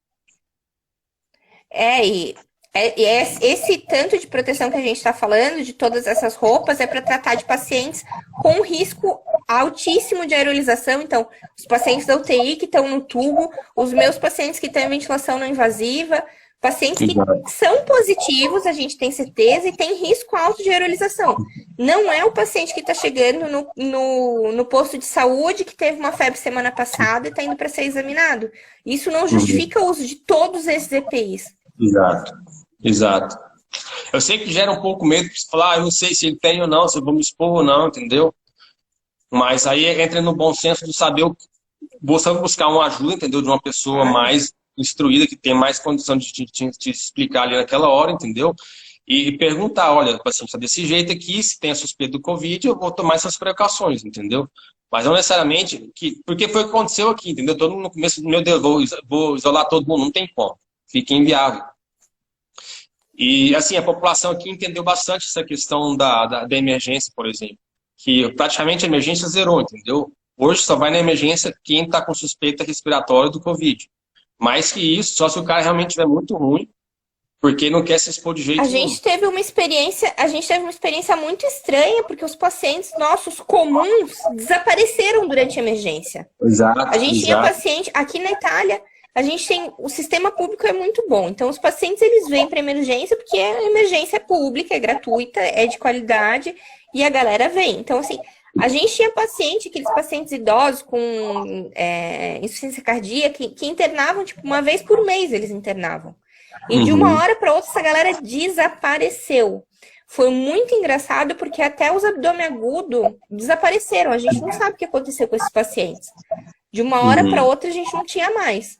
Esse tanto de proteção que a gente está falando, de todas essas roupas, é para tratar de pacientes com risco altíssimo de aerolização. Então, os pacientes da UTI que estão no tubo, os meus pacientes que têm ventilação não invasiva, pacientes que são positivos, a gente tem certeza, e tem risco alto de aerolização. Não é o paciente que está chegando no posto de saúde, que teve uma febre semana passada e está indo para ser examinado. Isso não justifica o uso de todos esses EPIs. Exato. Eu sei que gera um pouco medo de falar, eu não sei se ele tem ou não, se eu vou me expor ou não, entendeu? Mas aí entra no bom senso de saber, buscar uma ajuda, entendeu? De uma pessoa mais instruída, que tem mais condição de te explicar ali naquela hora, entendeu? E perguntar, olha, o paciente está desse jeito aqui, se tem a suspeita do Covid, eu vou tomar essas precauções, entendeu? Mas não necessariamente, porque foi o que aconteceu aqui, entendeu? Todo mundo no começo, meu Deus, vou isolar todo mundo, não tem como, fica inviável. E, assim, a população aqui entendeu bastante essa questão da emergência, por exemplo, que praticamente a emergência zerou, entendeu? Hoje só vai na emergência quem está com suspeita respiratória do Covid. Mais que isso, só se o cara realmente estiver muito ruim, porque não quer se expor de jeito nenhum. A gente teve uma experiência muito estranha, porque os pacientes nossos comuns desapareceram durante a emergência. Exato. A gente tinha paciente, aqui na Itália, o sistema público é muito bom. Então, os pacientes, eles vêm para emergência porque a emergência é pública, é gratuita, é de qualidade, e a galera vem. Então, assim, a gente tinha aqueles pacientes idosos com insuficiência cardíaca, que internavam, tipo, uma vez por mês eles internavam. E de uma hora para outra, essa galera desapareceu. Foi muito engraçado, porque até os abdômen agudo desapareceram. A gente não sabe o que aconteceu com esses pacientes. De uma hora para outra, a gente não tinha mais.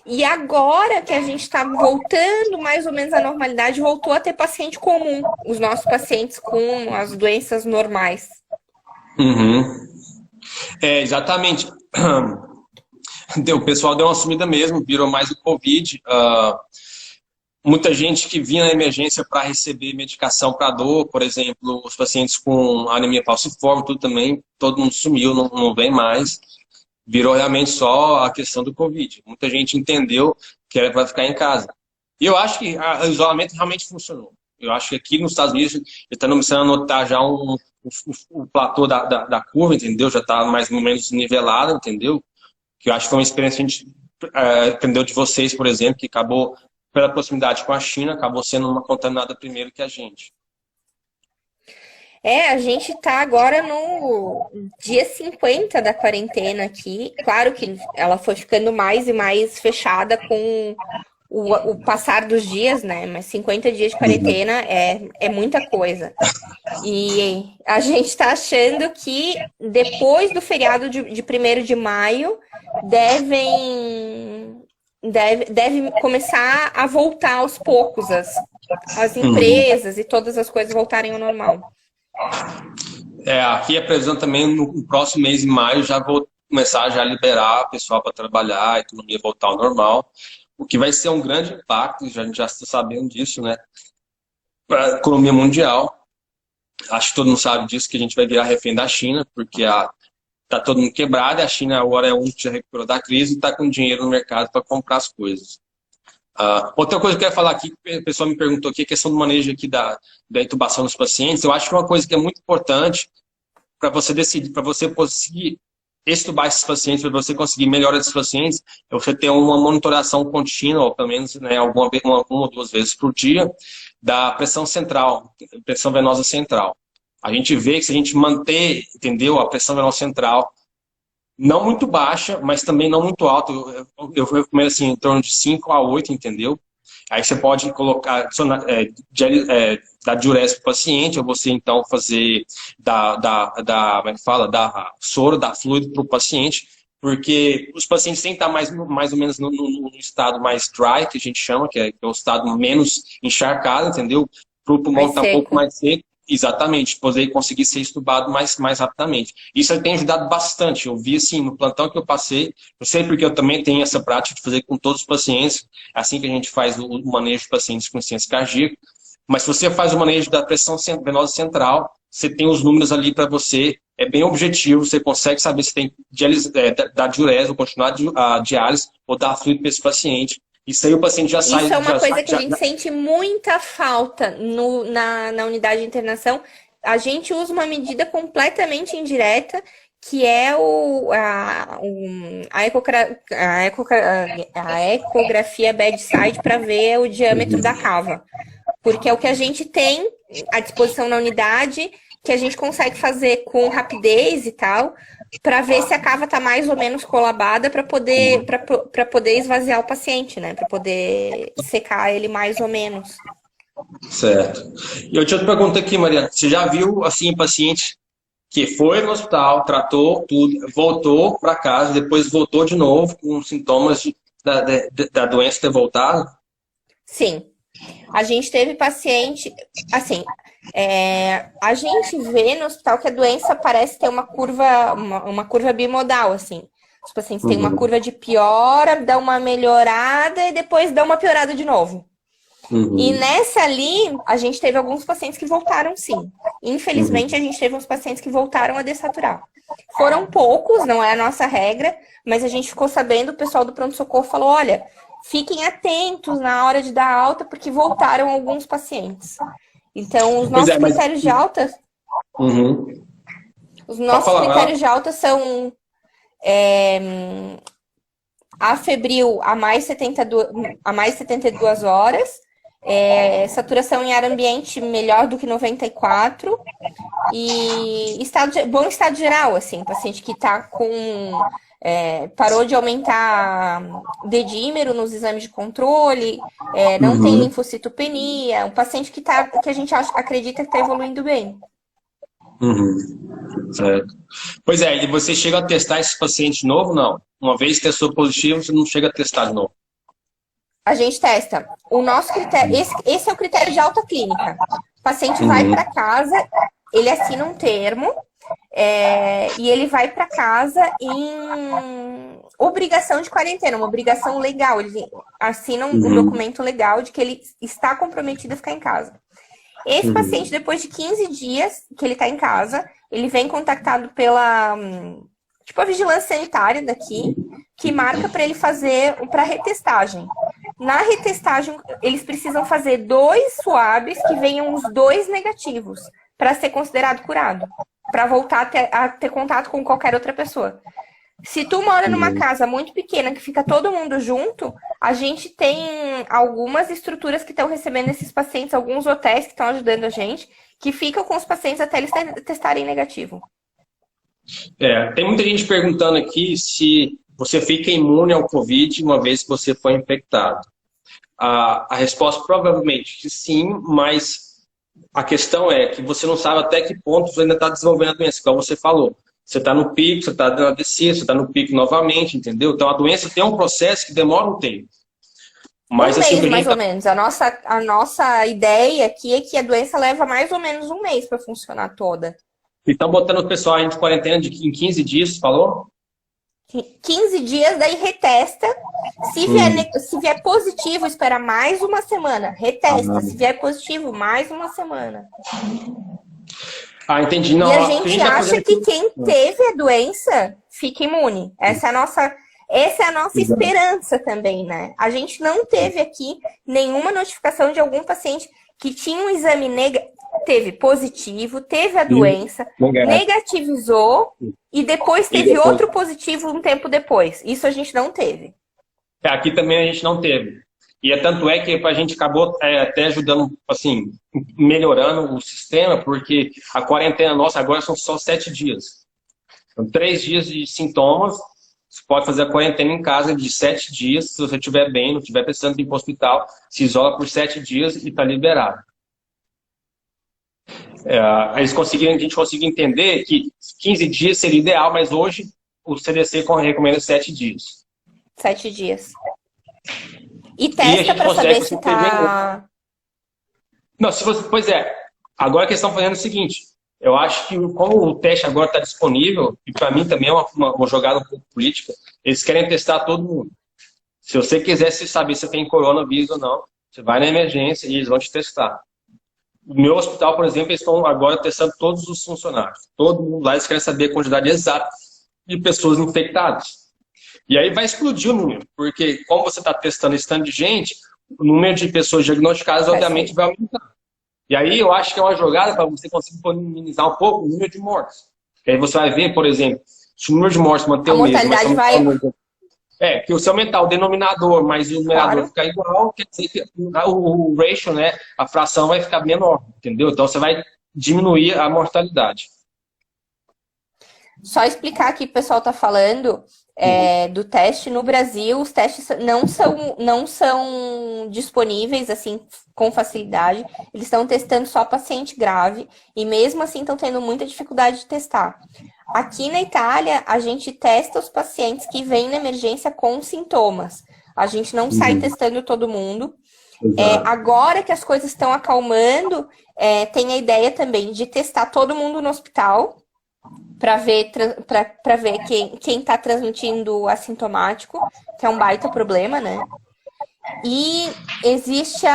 E agora que a gente está voltando mais ou menos à normalidade, voltou a ter paciente comum, os nossos pacientes com as doenças normais. Exatamente. O pessoal deu uma sumida mesmo, virou mais o Covid. Muita gente que vinha na emergência para receber medicação para dor, por exemplo, os pacientes com anemia falciforme, tudo também, todo mundo sumiu, não vem mais. Virou realmente só a questão do Covid. Muita gente entendeu que era para ficar em casa. E eu acho que o isolamento realmente funcionou. Eu acho que aqui nos Estados Unidos está começando a notar já o platô da curva, entendeu? Já está mais ou menos nivelado, entendeu? que eu acho que foi uma experiência que a gente aprendeu de vocês, por exemplo, que acabou, pela proximidade com a China, acabou sendo uma contaminada primeiro que a gente. A gente tá agora no dia 50 da quarentena aqui. Claro que ela foi ficando mais e mais fechada com o passar dos dias, né? Mas 50 dias de quarentena é muita coisa. E a gente tá achando que depois do feriado de 1º de maio deve começar a voltar aos poucos as empresas e todas as coisas voltarem ao normal. Aqui a previsão também, no próximo mês de maio, já vou começar já a liberar o pessoal para trabalhar, a economia voltar ao normal, o que vai ser um grande impacto, a gente já está sabendo disso, né, para a economia mundial. Acho que todo mundo sabe disso, que a gente vai virar refém da China, porque tá todo mundo quebrado, e a China agora é um que já recuperou da crise e está com dinheiro no mercado para comprar as coisas. Outra coisa que eu quero falar aqui, que o pessoal me perguntou aqui, a questão do manejo aqui da intubação dos pacientes. Eu acho que uma coisa que é muito importante para você decidir, para você conseguir extubar esses pacientes, para você conseguir melhorar esses pacientes, é você ter uma monitoração contínua, ou pelo menos, né, uma ou duas vezes por dia, da pressão central, pressão venosa central. A gente vê que se a gente manter, entendeu, a pressão venosa central não muito baixa, mas também não muito alta. Eu recomendo assim, em torno de 5 a 8, entendeu? Aí você pode colocar, dar diurese para o paciente, ou você então fazer como é que fala? Dar soro, dar fluido para o paciente, porque os pacientes têm que estar mais ou menos no estado mais dry, que a gente chama, que é o estado menos encharcado, entendeu? Para o pulmão estar um pouco mais seco. Exatamente, poder conseguir ser estubado mais rapidamente. Isso tem ajudado bastante. Eu vi assim, no plantão que eu passei, eu sei porque eu também tenho essa prática de fazer com todos os pacientes, assim que a gente faz o manejo de pacientes com insuficiência cardíaca. Mas se você faz o manejo da pressão venosa central, você tem os números ali para você, é bem objetivo, você consegue saber se tem dar diurese, ou continuar a diálise, ou dar fluido para esse paciente. Isso aí o paciente já sai... Isso é uma coisa que a gente sente muita falta na unidade de internação. A gente usa uma medida completamente indireta, que é a ecografia bedside para ver o diâmetro da cava. Porque é o que a gente tem à disposição na unidade, que a gente consegue fazer com rapidez e tal, para ver se a cava está mais ou menos colabada para poder esvaziar o paciente, né? Para poder secar ele mais ou menos. Certo. E eu te pergunto aqui, Mariana, você já viu assim paciente que foi no hospital, tratou tudo, voltou para casa, depois voltou de novo com sintomas da doença ter voltado? Sim. A gente teve paciente, assim, a gente vê no hospital que a doença parece ter uma curva bimodal, assim. Os pacientes têm uma curva de piora, dá uma melhorada e depois dá uma piorada de novo. E nessa ali, a gente teve alguns pacientes que voltaram, sim. Infelizmente, a gente teve uns pacientes que voltaram a dessaturar. Foram poucos, não é a nossa regra, mas a gente ficou sabendo, o pessoal do pronto-socorro falou, olha, fiquem atentos na hora de dar alta, porque voltaram alguns pacientes. Então, os nossos critérios de alta... Os nossos critérios de alta são afebril a mais 72 horas, saturação em ar ambiente melhor do que 94 e bom estado geral, assim, paciente que está com... parou de aumentar dedímero nos exames de controle, não tem linfocitopenia, um paciente que a gente acredita que está evoluindo bem. Certo. Pois é, e você chega a testar esses pacientes de novo? Não. Uma vez testou positivo, você não chega a testar de novo. A gente testa. O nosso critério, esse é o critério de alta clínica. O paciente vai para casa, ele assina um termo, e ele vai para casa em obrigação de quarentena, uma obrigação legal. Ele assina um documento legal de que ele está comprometido a ficar em casa. Esse paciente, depois de 15 dias que ele está em casa, ele vem contactado pela a vigilância sanitária daqui, que marca para ele fazer para retestagem. Na retestagem, eles precisam fazer 2 swabs que venham os 2 negativos para ser considerado curado, para voltar a ter contato com qualquer outra pessoa. Se tu mora numa casa muito pequena que fica todo mundo junto, a gente tem algumas estruturas que estão recebendo esses pacientes, alguns hotéis que estão ajudando a gente, que ficam com os pacientes até eles testarem negativo. Tem muita gente perguntando aqui se você fica imune ao Covid uma vez que você foi infectado. A resposta provavelmente sim, mas a questão é que você não sabe até que ponto você ainda está desenvolvendo a doença, como você falou. Você está no pico, você está na descida, você está no pico novamente, entendeu? Então a doença tem um processo que demora um tempo. Mas, um assim, mês, mais ou menos. A nossa ideia aqui é que a doença leva mais ou menos um mês para funcionar toda. E estão botando o pessoal em quarentena em 15 dias, falou? 15 dias, daí retesta. Se vier positivo, espera mais uma semana. Retesta. Se vier positivo, mais uma semana. Entendi. Não, e a gente acha que quem teve a doença fica imune. Essa é a nossa esperança também, né? A gente não teve aqui nenhuma notificação de algum paciente que tinha um exame teve positivo, teve a doença, negativizou e depois teve outro positivo um tempo depois. Isso a gente não teve. Aqui também a gente não teve. E tanto é que a gente acabou até ajudando, assim, melhorando o sistema, porque a quarentena nossa agora são só 7 dias. Então, 3 dias de sintomas, você pode fazer a quarentena em casa de 7 dias, se você estiver bem, não estiver precisando ir para o hospital, se isola por 7 dias e está liberado. A gente conseguiu entender que 15 dias seria ideal, mas hoje o CDC recomenda 7 dias. 7 dias. E testa para saber se tá... Não, pois é. Agora a questão fazendo é o seguinte. Eu acho que como o teste agora está disponível, e para mim também é uma jogada um pouco política, eles querem testar todo mundo. Se você quiser saber se tem coronavírus ou não, você vai na emergência e eles vão te testar. No meu hospital, por exemplo, eles estão agora testando todos os funcionários. Todo mundo lá, eles querem saber a quantidade exata de pessoas infectadas. E aí vai explodir o número, porque como você está testando esse tanto de gente, o número de pessoas diagnosticadas, obviamente, vai aumentar. E aí eu acho que é uma jogada para você conseguir minimizar um pouco o número de mortes. E aí você vai ver, por exemplo, se o número de mortes manter o mesmo... A mortalidade vai... que se aumentar o denominador, mas o numerador ficar igual, quer dizer que o ratio, né, a fração vai ficar menor, entendeu? Então você vai diminuir a mortalidade. Só explicar aqui, o pessoal está falando do teste no Brasil, os testes não são disponíveis assim com facilidade, eles estão testando só paciente grave e mesmo assim estão tendo muita dificuldade de testar. Aqui na Itália, a gente testa os pacientes que vêm na emergência com sintomas. A gente não sai testando todo mundo. Agora que as coisas estão acalmando, tem a ideia também de testar todo mundo no hospital para ver quem está transmitindo assintomático, que é um baita problema, né? E existe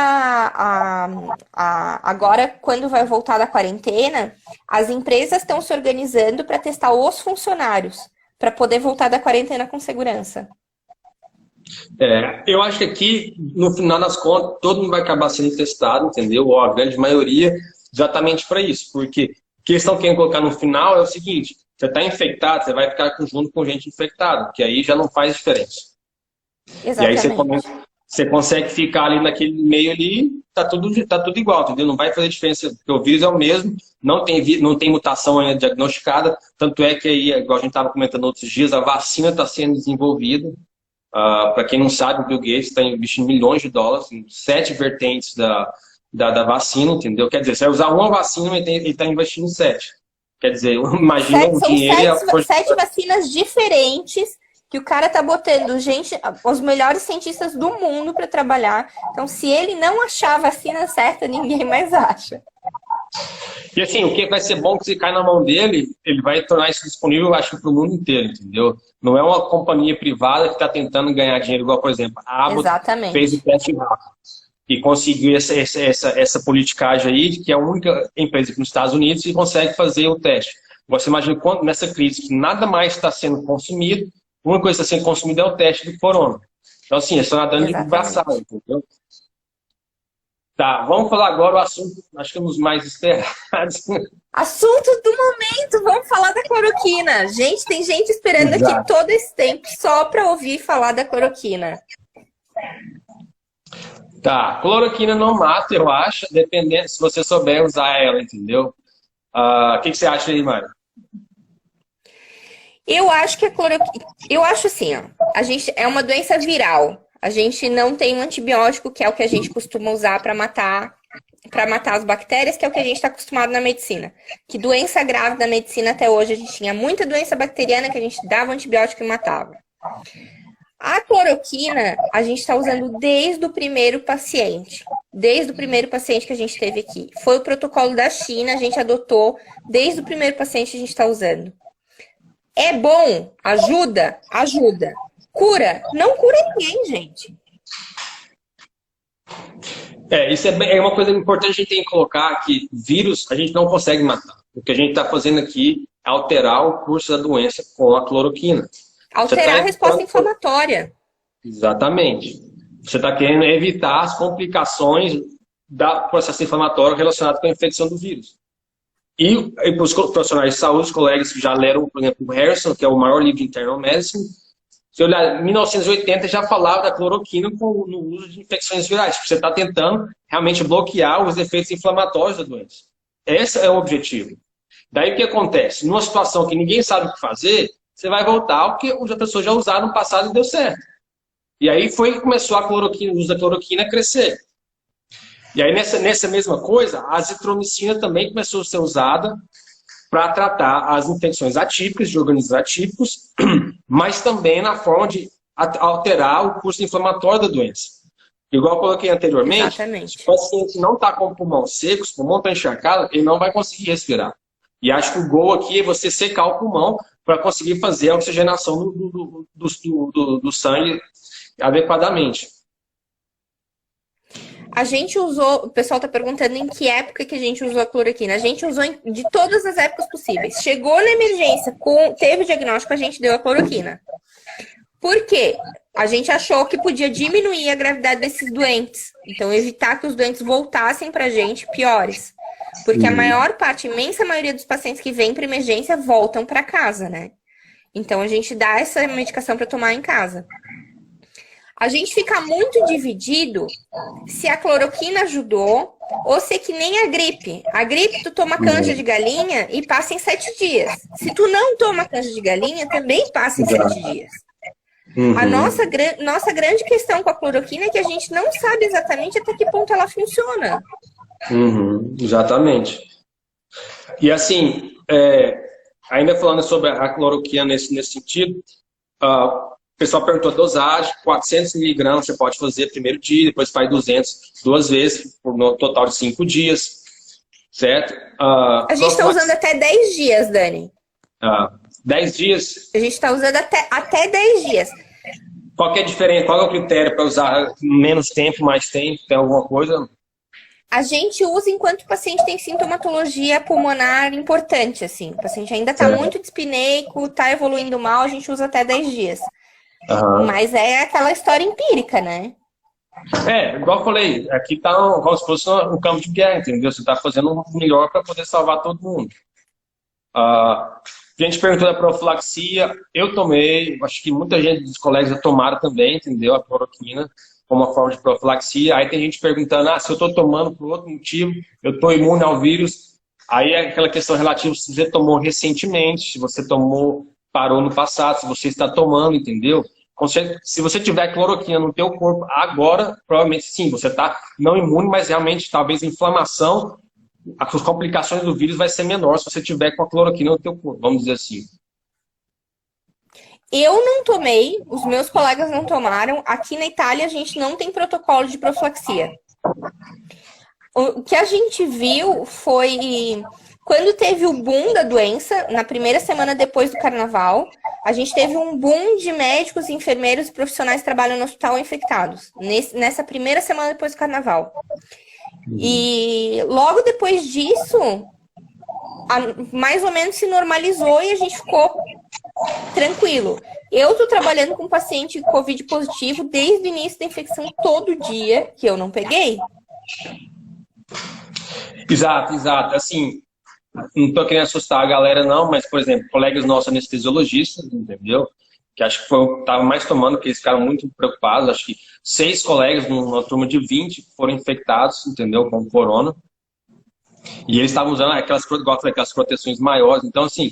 agora, quando vai voltar da quarentena, as empresas estão se organizando para testar os funcionários, para poder voltar da quarentena com segurança. Eu acho que aqui, no final das contas, todo mundo vai acabar sendo testado, entendeu? Ou a grande maioria, exatamente para isso. Porque o que eles estão querendo colocar no final é o seguinte: você está infectado, você vai ficar junto com gente infectada, que aí já não faz diferença. Exatamente. E aí você consegue ficar ali naquele meio ali, tá tudo igual, entendeu? Não vai fazer diferença, porque o vírus é o mesmo, não tem mutação ainda diagnosticada, tanto é que aí, igual a gente estava comentando outros dias, a vacina está sendo desenvolvida. Para quem não sabe, o Bill Gates está investindo milhões de dólares em 7 vertentes da vacina, entendeu? Quer dizer, você vai usar uma vacina e ele está investindo em 7. Quer dizer, imagina o dinheiro... São 7 vacinas diferentes que o cara tá botando os melhores cientistas do mundo para trabalhar. Então, se ele não achar a vacina certa, ninguém mais acha. E assim, o que vai ser bom que se cai na mão dele, ele vai tornar isso disponível, acho que para o mundo inteiro, entendeu? Não é uma companhia privada que está tentando ganhar dinheiro, igual, por exemplo, a Abbott fez o teste rápido e conseguiu essa politicagem aí, que é a única empresa aqui nos Estados Unidos que consegue fazer o teste. Você imagina quando nessa crise que nada mais está sendo consumido, a única coisa que está sendo consumida é o teste do corona. Então, assim, é só nadando de braçada, entendeu? Tá, vamos falar agora o assunto, acho que é um dos mais esperados. Assunto do momento, vamos falar da cloroquina. Gente, tem gente esperando aqui Exato. todo esse tempo só para ouvir falar da cloroquina. Tá, cloroquina não mata, eu acho, dependendo se você souber usar ela, entendeu? O que você acha aí, Mário? Eu acho que a cloroquina. Eu acho assim, ó. A gente é uma doença viral. A gente não tem um antibiótico, que é o que a gente costuma usar para matar as bactérias, que é o que a gente está acostumado na medicina. Que doença grave na medicina até hoje, a gente tinha muita doença bacteriana que a gente dava antibiótico e matava. A cloroquina, a gente está usando desde o primeiro paciente. Desde o primeiro paciente que a gente teve aqui. Foi o protocolo da China, a gente adotou. Desde o primeiro paciente a gente está usando. É bom? Ajuda? Ajuda. Cura? Não cura ninguém, gente. Isso é uma coisa importante a gente tem que colocar que vírus a gente não consegue matar. O que a gente está fazendo aqui é alterar o curso da doença com a cloroquina. Alterar a resposta inflamatória. Exatamente. Você está querendo evitar as complicações do processo inflamatório relacionado com a infecção do vírus. E para os profissionais de saúde, os colegas que já leram, por exemplo, o Harrison, que é o maior livro de internal medicine, se olhar, em 1980 já falava da cloroquina no uso de infecções virais, porque você está tentando realmente bloquear os efeitos inflamatórios da doença. Esse é o objetivo. Daí o que acontece? Numa situação que ninguém sabe o que fazer, você vai voltar ao que as pessoas já usaram no passado e deu certo. E aí foi que começou a cloroquina, o uso da cloroquina a crescer. E aí nessa mesma coisa, a azitromicina também começou a ser usada para tratar as infecções atípicas, de organismos atípicos, mas também na forma de alterar o curso inflamatório da doença. Igual eu coloquei anteriormente, exatamente. se o paciente não está com o pulmão seco, se o pulmão está encharcado, ele não vai conseguir respirar. E acho que o gol aqui é você secar o pulmão para conseguir fazer a oxigenação do sangue adequadamente. A gente usou, o pessoal está perguntando em que época que a gente usou a cloroquina. A gente usou de todas as épocas possíveis. Chegou na emergência, teve diagnóstico, a gente deu a cloroquina. Por quê? A gente achou que podia diminuir a gravidade desses doentes. Então, evitar que os doentes voltassem para a gente piores. Porque a maior parte, a imensa maioria dos pacientes que vêm para emergência voltam para casa, né? Então, a gente dá essa medicação para tomar em casa. A gente fica muito dividido se a cloroquina ajudou ou se é que nem a gripe. A gripe, tu toma canja de galinha e passa em 7 dias. Se tu não toma canja de galinha, também passa em 7 dias. A nossa grande questão com a cloroquina é que a gente não sabe exatamente até que ponto ela funciona. Exatamente. E assim, ainda falando sobre a cloroquina nesse sentido, o pessoal perguntou a dosagem, 400 miligramas você pode fazer primeiro dia, depois faz 200 duas vezes, por um total de 5 dias, certo? A gente está usando até 10 dias, Dani. 10 dias? A gente está usando até 10 dias. Qual que é a diferença? Qual é o critério para usar menos tempo, mais tempo? Tem alguma coisa? A gente usa enquanto o paciente tem sintomatologia pulmonar importante, assim. O paciente ainda está muito dispineico, está evoluindo mal, a gente usa até 10 dias. Mas é aquela história empírica, né? Igual eu falei, aqui está como se fosse um campo de guerra, entendeu? Você está fazendo o melhor para poder salvar todo mundo. A gente perguntou da profilaxia, eu tomei, acho que muita gente dos colegas já tomaram também, entendeu? A cloroquina como uma forma de profilaxia. Aí tem gente perguntando, se eu estou tomando por outro motivo, eu estou imune ao vírus. Aí é aquela questão relativa se você tomou recentemente, se você tomou, parou no passado, se você está tomando, entendeu? Se você tiver cloroquina no teu corpo agora, provavelmente sim, você está não imune, mas realmente talvez a inflamação, as complicações do vírus vai ser menor se você tiver com a cloroquina no teu corpo, vamos dizer assim. Eu não tomei, os meus colegas não tomaram. Aqui na Itália a gente não tem protocolo de profilaxia. O que a gente viu foi quando teve o boom da doença, na primeira semana depois do carnaval, a gente teve um boom de médicos, enfermeiros e profissionais que trabalham no hospital infectados, nessa primeira semana depois do carnaval. E logo depois disso, mais ou menos se normalizou e a gente ficou tranquilo. Eu tô trabalhando com paciente Covid positivo desde o início da infecção todo dia, que eu não peguei. Exato, exato. Assim, não estou querendo assustar a galera, não, mas, por exemplo, colegas nossos anestesiologistas, entendeu? Que acho que foi o que estava mais tomando, porque eles ficaram muito preocupados. Acho que 6 colegas, numa turma de 20, foram infectados, entendeu? Com corona. E eles estavam usando aquelas, igual eu falei, aquelas proteções maiores. Então, assim,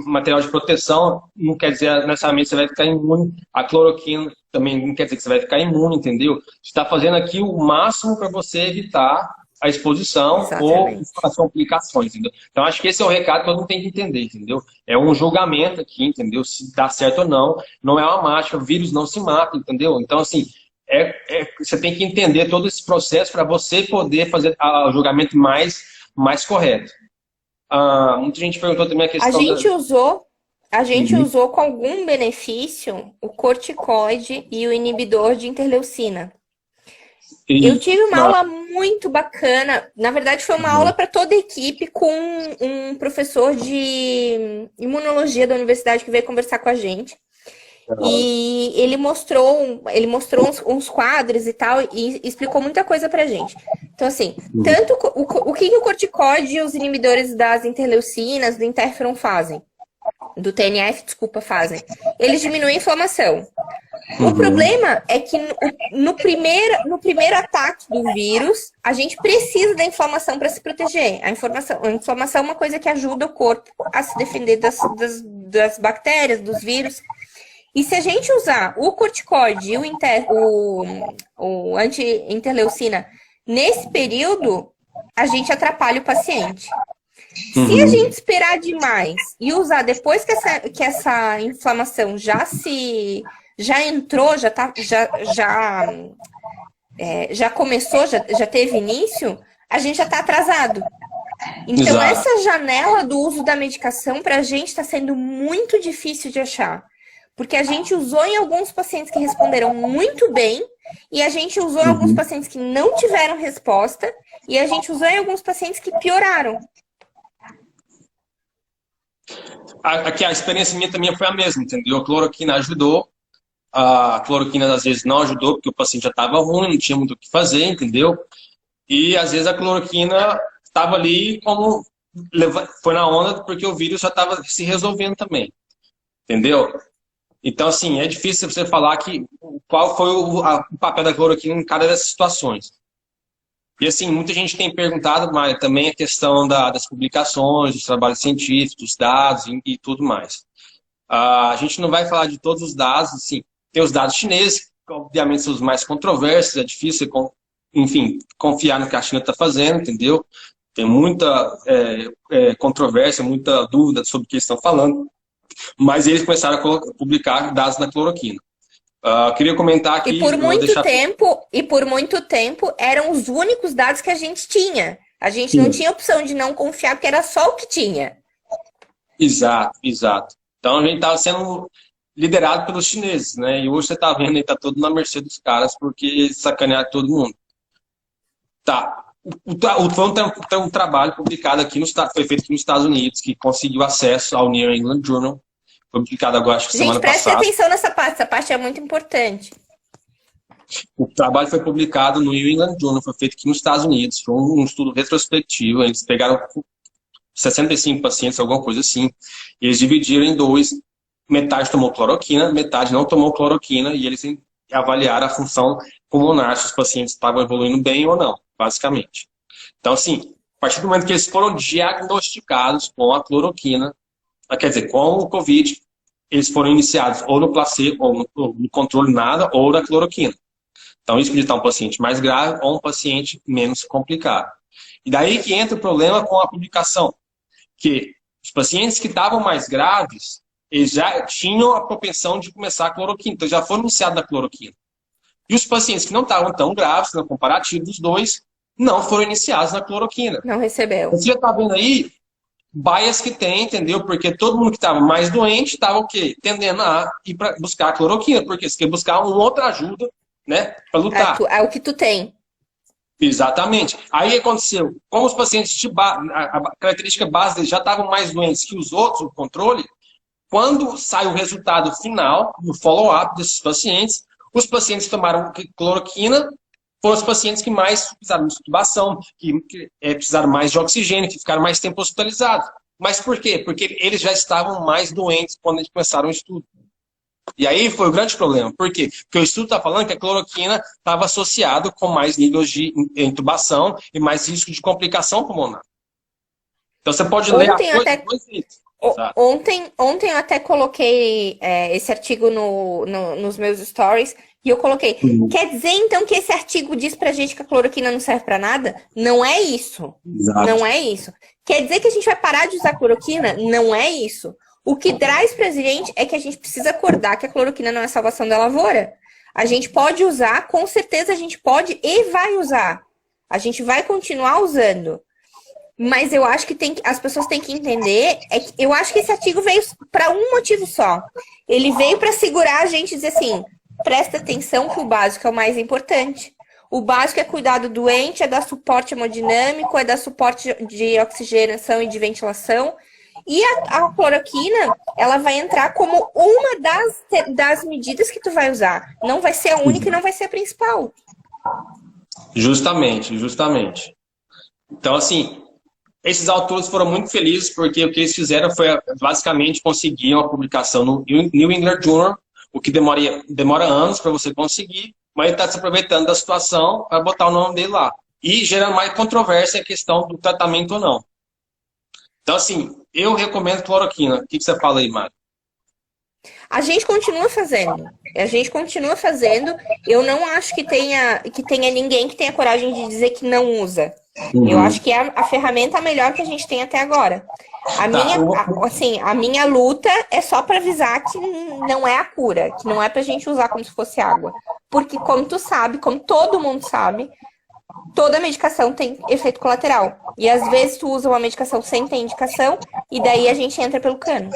material de proteção não quer dizer necessariamente que você vai ficar imune. A cloroquina também não quer dizer que você vai ficar imune, entendeu? Você está fazendo aqui o máximo para você evitar a exposição ou Exatamente. as complicações, entendeu? Então, acho que esse é o recado que todo mundo tem que entender, entendeu? É um julgamento aqui, entendeu? Se dá certo ou não. Não é uma mágica, o vírus não se mata, entendeu? Então, assim, você tem que entender todo esse processo para você poder fazer o julgamento mais correto. Muita gente perguntou também a A questão gente usou, a gente Uhum. usou com algum benefício o corticoide e o inibidor de interleucina. Eu E, tive uma não, aula muito bacana. Na verdade, foi uma aula para toda a equipe com um professor de imunologia da universidade que veio conversar com a gente. E ele mostrou uns quadros e tal, e explicou muita coisa pra gente. Então, assim, tanto o que o corticoide e os inibidores das interleucinas, do interferon fazem? Do TNF, desculpa, fazem. Eles diminuem a inflamação. O problema é que no primeiro ataque do vírus, a gente precisa da inflamação para se proteger. A inflamação é uma coisa que ajuda o corpo a se defender das bactérias, dos vírus. E se a gente usar o corticoide e o anti-interleucina nesse período, a gente atrapalha o paciente. Se a gente esperar demais e usar depois que essa inflamação já entrou, já começou, já teve início, a gente já está atrasado. Então, exato. essa janela do uso da medicação para a gente está sendo muito difícil de achar. Porque a gente usou em alguns pacientes que responderam muito bem, e a gente usou em alguns pacientes que não tiveram resposta, e a gente usou em alguns pacientes que pioraram. Aqui a experiência minha também foi a mesma, entendeu? A cloroquina ajudou, a cloroquina às vezes não ajudou, porque o paciente já estava ruim, não tinha muito o que fazer, entendeu? E às vezes a cloroquina estava ali como foi na onda, porque o vírus já estava se resolvendo também, entendeu? Então, assim, é difícil você falar qual foi o papel da cloroquina em cada dessas situações. E, assim, muita gente tem perguntado, mas também a questão das publicações, dos trabalhos científicos, dos dados e tudo mais. A gente não vai falar de todos os dados, assim, tem os dados chineses, que obviamente são os mais controversos, é difícil, enfim, confiar no que a China está fazendo, entendeu? Tem muita controvérsia, muita dúvida sobre o que eles estão falando. Mas eles começaram a publicar dados na cloroquina. Queria comentar aqui... E por muito tempo eram os únicos dados que a gente tinha. A gente não tinha opção de não confiar, porque era só o que tinha. Exato, exato. Então a gente estava sendo liderado pelos chineses, né? E hoje você está vendo, está todo na mercê dos caras, porque sacanearam todo mundo. Tá. Foi um trabalho publicado aqui, foi feito aqui nos Estados Unidos, que conseguiu acesso ao New England Journal. Foi publicado agora, acho que semana passada. Gente, presta atenção nessa parte. Essa parte é muito importante. O trabalho foi publicado no New England Journal, foi feito aqui nos Estados Unidos. Foi um estudo retrospectivo. Eles pegaram 65 pacientes, alguma coisa assim. E eles dividiram em dois. Metade tomou cloroquina, metade não tomou cloroquina. E eles avaliaram a função pulmonar, se os pacientes estavam evoluindo bem ou não, basicamente. Então, assim, a partir do momento que eles foram diagnosticados com a cloroquina, quer dizer, com o Covid, eles foram iniciados ou no placebo, ou no controle nada, ou na cloroquina. Então, isso podia estar um paciente mais grave ou um paciente menos complicado. E daí que entra o problema com a publicação, que os pacientes que estavam mais graves, eles já tinham a propensão de começar a cloroquina, então já foram iniciados na cloroquina. E os pacientes que não estavam tão graves, no comparativo dos dois, não foram iniciados na cloroquina. Não recebeu. Você já está vendo aí bias que tem, entendeu? Porque todo mundo que estava mais doente estava o quê? Tendendo a ir para buscar a cloroquina, porque você quer buscar uma outra ajuda, né, para lutar. É o que tu tem. Exatamente. Aí o que aconteceu? Como os pacientes a característica base deles já estavam mais doentes que os outros, o controle, quando sai o resultado final, no follow-up desses pacientes, os pacientes que tomaram cloroquina foram os pacientes que mais precisaram de intubação, que precisaram mais de oxigênio, que ficaram mais tempo hospitalizados. Mas por quê? Porque eles já estavam mais doentes quando eles começaram o estudo. E aí foi o grande problema. Por quê? Porque o estudo está falando que a cloroquina estava associado com mais níveis de intubação e mais risco de complicação pulmonar. Então você pode ler a coisa Ontem eu até coloquei esse artigo nos meus stories e eu coloquei. Quer dizer então que esse artigo diz pra gente que a cloroquina não serve pra nada? Não é isso. Exato. Não é isso. Quer dizer que a gente vai parar de usar cloroquina? Não é isso. O que traz pra gente é que a gente precisa acordar que a cloroquina não é salvação da lavoura. A gente pode usar, com certeza a gente pode e vai usar. A gente vai continuar usando. Mas eu acho que as pessoas têm que entender, eu acho que esse artigo veio para um motivo só. Ele veio para segurar a gente e dizer assim, presta atenção que o básico é o mais importante. O básico é cuidar do doente, é dar suporte hemodinâmico, é dar suporte de oxigenação e de ventilação. E a cloroquina, ela vai entrar como uma das medidas que tu vai usar. Não vai ser a única e não vai ser a principal. Justamente. Então, assim, esses autores foram muito felizes porque o que eles fizeram foi, basicamente, conseguir uma publicação no New England Journal, o que demora anos para você conseguir, mas ele está se aproveitando da situação para botar o nome dele lá. E gera mais controvérsia a questão do tratamento ou não. Então, assim, eu recomendo cloroquina. O que você fala aí, Mário? A gente continua fazendo. Eu não acho que tenha ninguém que tenha coragem de dizer que não usa. Eu acho que é a ferramenta melhor que a gente tem até agora. A minha luta é só para avisar que não é a cura, que não é pra gente usar como se fosse água. Porque, como tu sabe, como todo mundo sabe, toda medicação tem efeito colateral. E às vezes tu usa uma medicação sem ter indicação, e daí a gente entra pelo cano.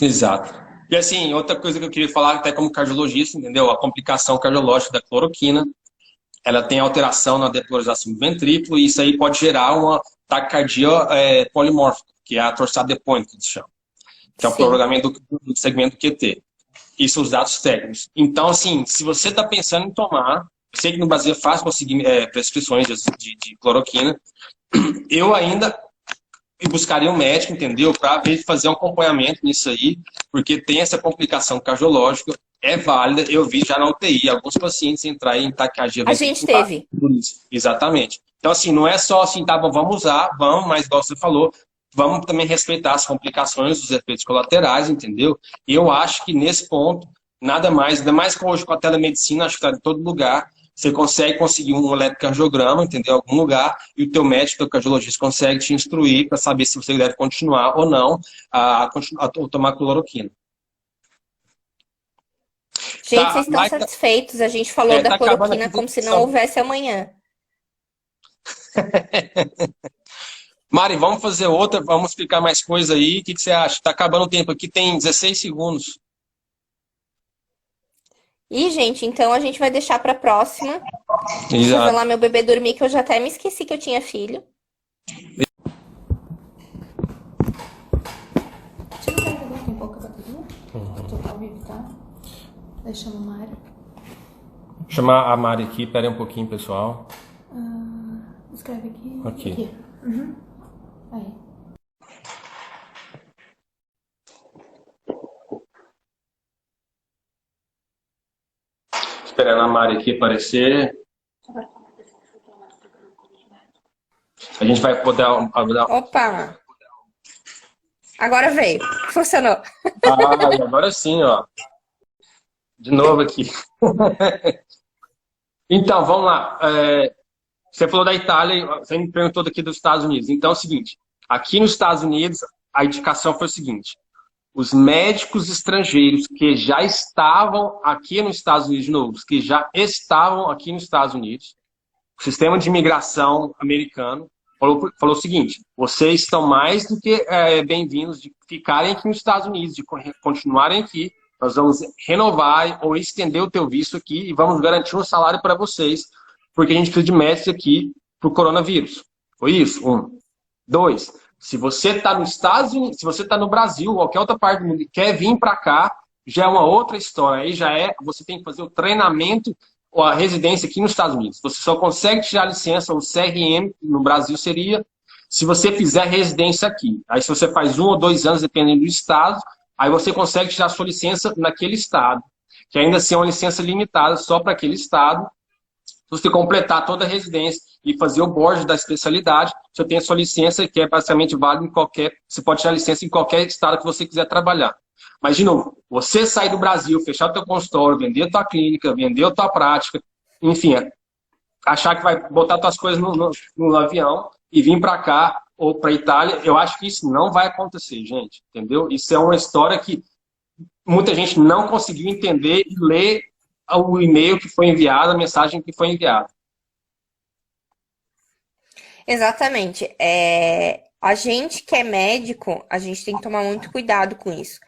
Exato. E assim, outra coisa que eu queria falar, até como cardiologista, entendeu? A complicação cardiológica da cloroquina, ela tem alteração na depolarização do ventrículo, e isso aí pode gerar uma taquicardia polimórfica, que é a torsade de Pointes, que se chama. Que é o prolongamento do segmento QT. Isso são os dados técnicos. Então, assim, se você está pensando em tomar, eu sei que no Brasil é fácil conseguir prescrições de cloroquina, eu ainda buscaria um médico, entendeu? Para fazer um acompanhamento nisso aí, porque tem essa complicação cardiológica, é válida. Eu vi já na UTI alguns pacientes entrarem em taquicardia. A gente teve. Exatamente. Então, assim, não é só assim, tá bom, vamos usar, mas igual você falou, vamos também respeitar as complicações, os efeitos colaterais, entendeu? E eu acho que nesse ponto, nada mais, ainda mais que hoje com a telemedicina, acho que está em todo lugar, você conseguir um eletrocardiograma, entendeu? Em algum lugar, e o teu médico, o teu cardiologista consegue te instruir para saber se você deve continuar ou não a tomar cloroquina. Gente, vocês estão satisfeitos? A gente falou da cloroquina como se não houvesse amanhã. Mari, vamos fazer outra, vamos explicar mais coisa aí. O que você acha? Está acabando o tempo aqui, tem 16 segundos. E, gente, então a gente vai deixar para a próxima. Deixa eu ver lá meu bebê dormir, que eu já até me esqueci que eu tinha filho. Deixa eu ver aqui um pouco a bateria. Tô ao vivo, tá? Aí chama a Mari. Vou chamar a Mari aqui, pera aí um pouquinho, pessoal. Escreve aqui. Aqui. Uhum. Aí. Esperando a Mari aqui aparecer. A gente vai poder... Opa! Agora veio. Funcionou. Agora sim, ó. De novo aqui. Então, vamos lá. Você falou da Itália, você me perguntou daqui dos Estados Unidos. Então é o seguinte, aqui nos Estados Unidos, a indicação foi o seguinte: os médicos estrangeiros que já estavam aqui nos Estados Unidos, de novo, que já estavam aqui nos Estados Unidos, o sistema de imigração americano falou o seguinte: vocês estão mais do que bem-vindos de ficarem aqui nos Estados Unidos, de continuarem aqui. Nós vamos renovar ou estender o teu visto aqui e vamos garantir um salário para vocês, porque a gente precisa de médicos aqui para o coronavírus. Foi isso? 1. 2. Se você está nos Estados Unidos, se você está no Brasil, ou qualquer outra parte do mundo e quer vir para cá, já é uma outra história. Aí você tem que fazer o treinamento a residência aqui nos Estados Unidos. Você só consegue tirar a licença, o CRM, no Brasil seria, se você fizer residência aqui. Aí se você faz 1 ou 2 anos, dependendo do estado, aí você consegue tirar a sua licença naquele estado, que ainda assim é uma licença limitada só para aquele estado. Se você completar toda a residência e fazer o board da especialidade, você tem a sua licença, que é basicamente válida em qualquer... Você pode tirar licença em qualquer estado que você quiser trabalhar. Mas, de novo, você sair do Brasil, fechar o teu consultório, vender a tua clínica, vender a tua prática, enfim, achar que vai botar tuas coisas no avião e vir para cá ou para a Itália, eu acho que isso não vai acontecer, gente, entendeu? Isso é uma história que muita gente não conseguiu entender e ler o e-mail que foi enviado, a mensagem que foi enviada. Exatamente. A gente que é médico, a gente tem que tomar muito cuidado com isso.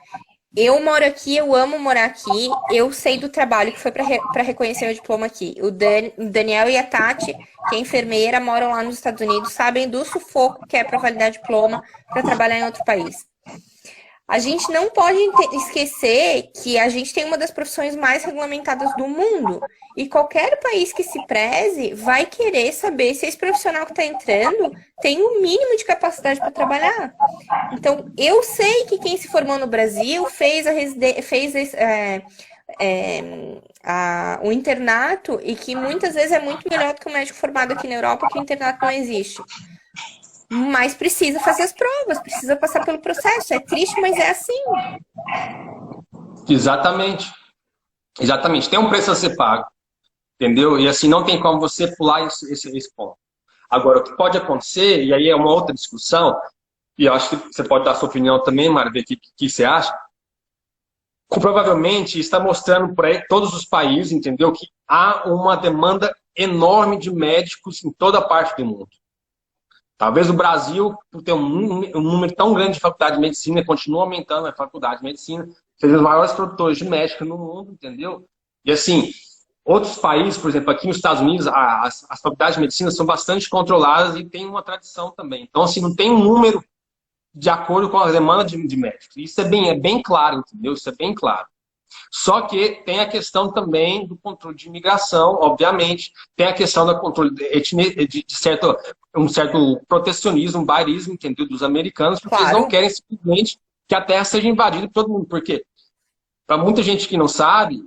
Eu moro aqui, eu amo morar aqui, eu sei do trabalho que foi para reconhecer meu diploma aqui. O Daniel e a Tati, que é enfermeira, moram lá nos Estados Unidos, sabem do sufoco que é para validar diploma para trabalhar em outro país. A gente não pode esquecer que a gente tem uma das profissões mais regulamentadas do mundo. E qualquer país que se preze vai querer saber se esse profissional que está entrando tem o mínimo de capacidade para trabalhar. Então, eu sei que quem se formou no Brasil fez o internato e que muitas vezes é muito melhor do que o médico formado aqui na Europa, que o internato não existe. Mas precisa fazer as provas, precisa passar pelo processo. É triste, mas é assim. Exatamente. Exatamente. Tem um preço a ser pago. Entendeu? E assim, não tem como você pular esse ponto. Agora, o que pode acontecer, e aí é uma outra discussão, e eu acho que você pode dar a sua opinião também, Mara, ver o que você acha. Provavelmente está mostrando para todos os países, entendeu? Que há uma demanda enorme de médicos em toda parte do mundo. Talvez o Brasil, por ter um número tão grande de faculdade de medicina, continua aumentando a faculdade de medicina, seja os maiores produtores de médica no mundo, entendeu? E assim, outros países, por exemplo, aqui nos Estados Unidos, as faculdades de medicina são bastante controladas e tem uma tradição também. Então, assim, não tem um número de acordo com a demanda de médicos. Isso é bem claro, entendeu? Isso é bem claro. Só que tem a questão também do controle de imigração, obviamente. Tem a questão do controle de um certo protecionismo, bairrismo, entendeu? Dos americanos, porque eles não querem simplesmente que a terra seja invadida por todo mundo. Porque, para muita gente que não sabe,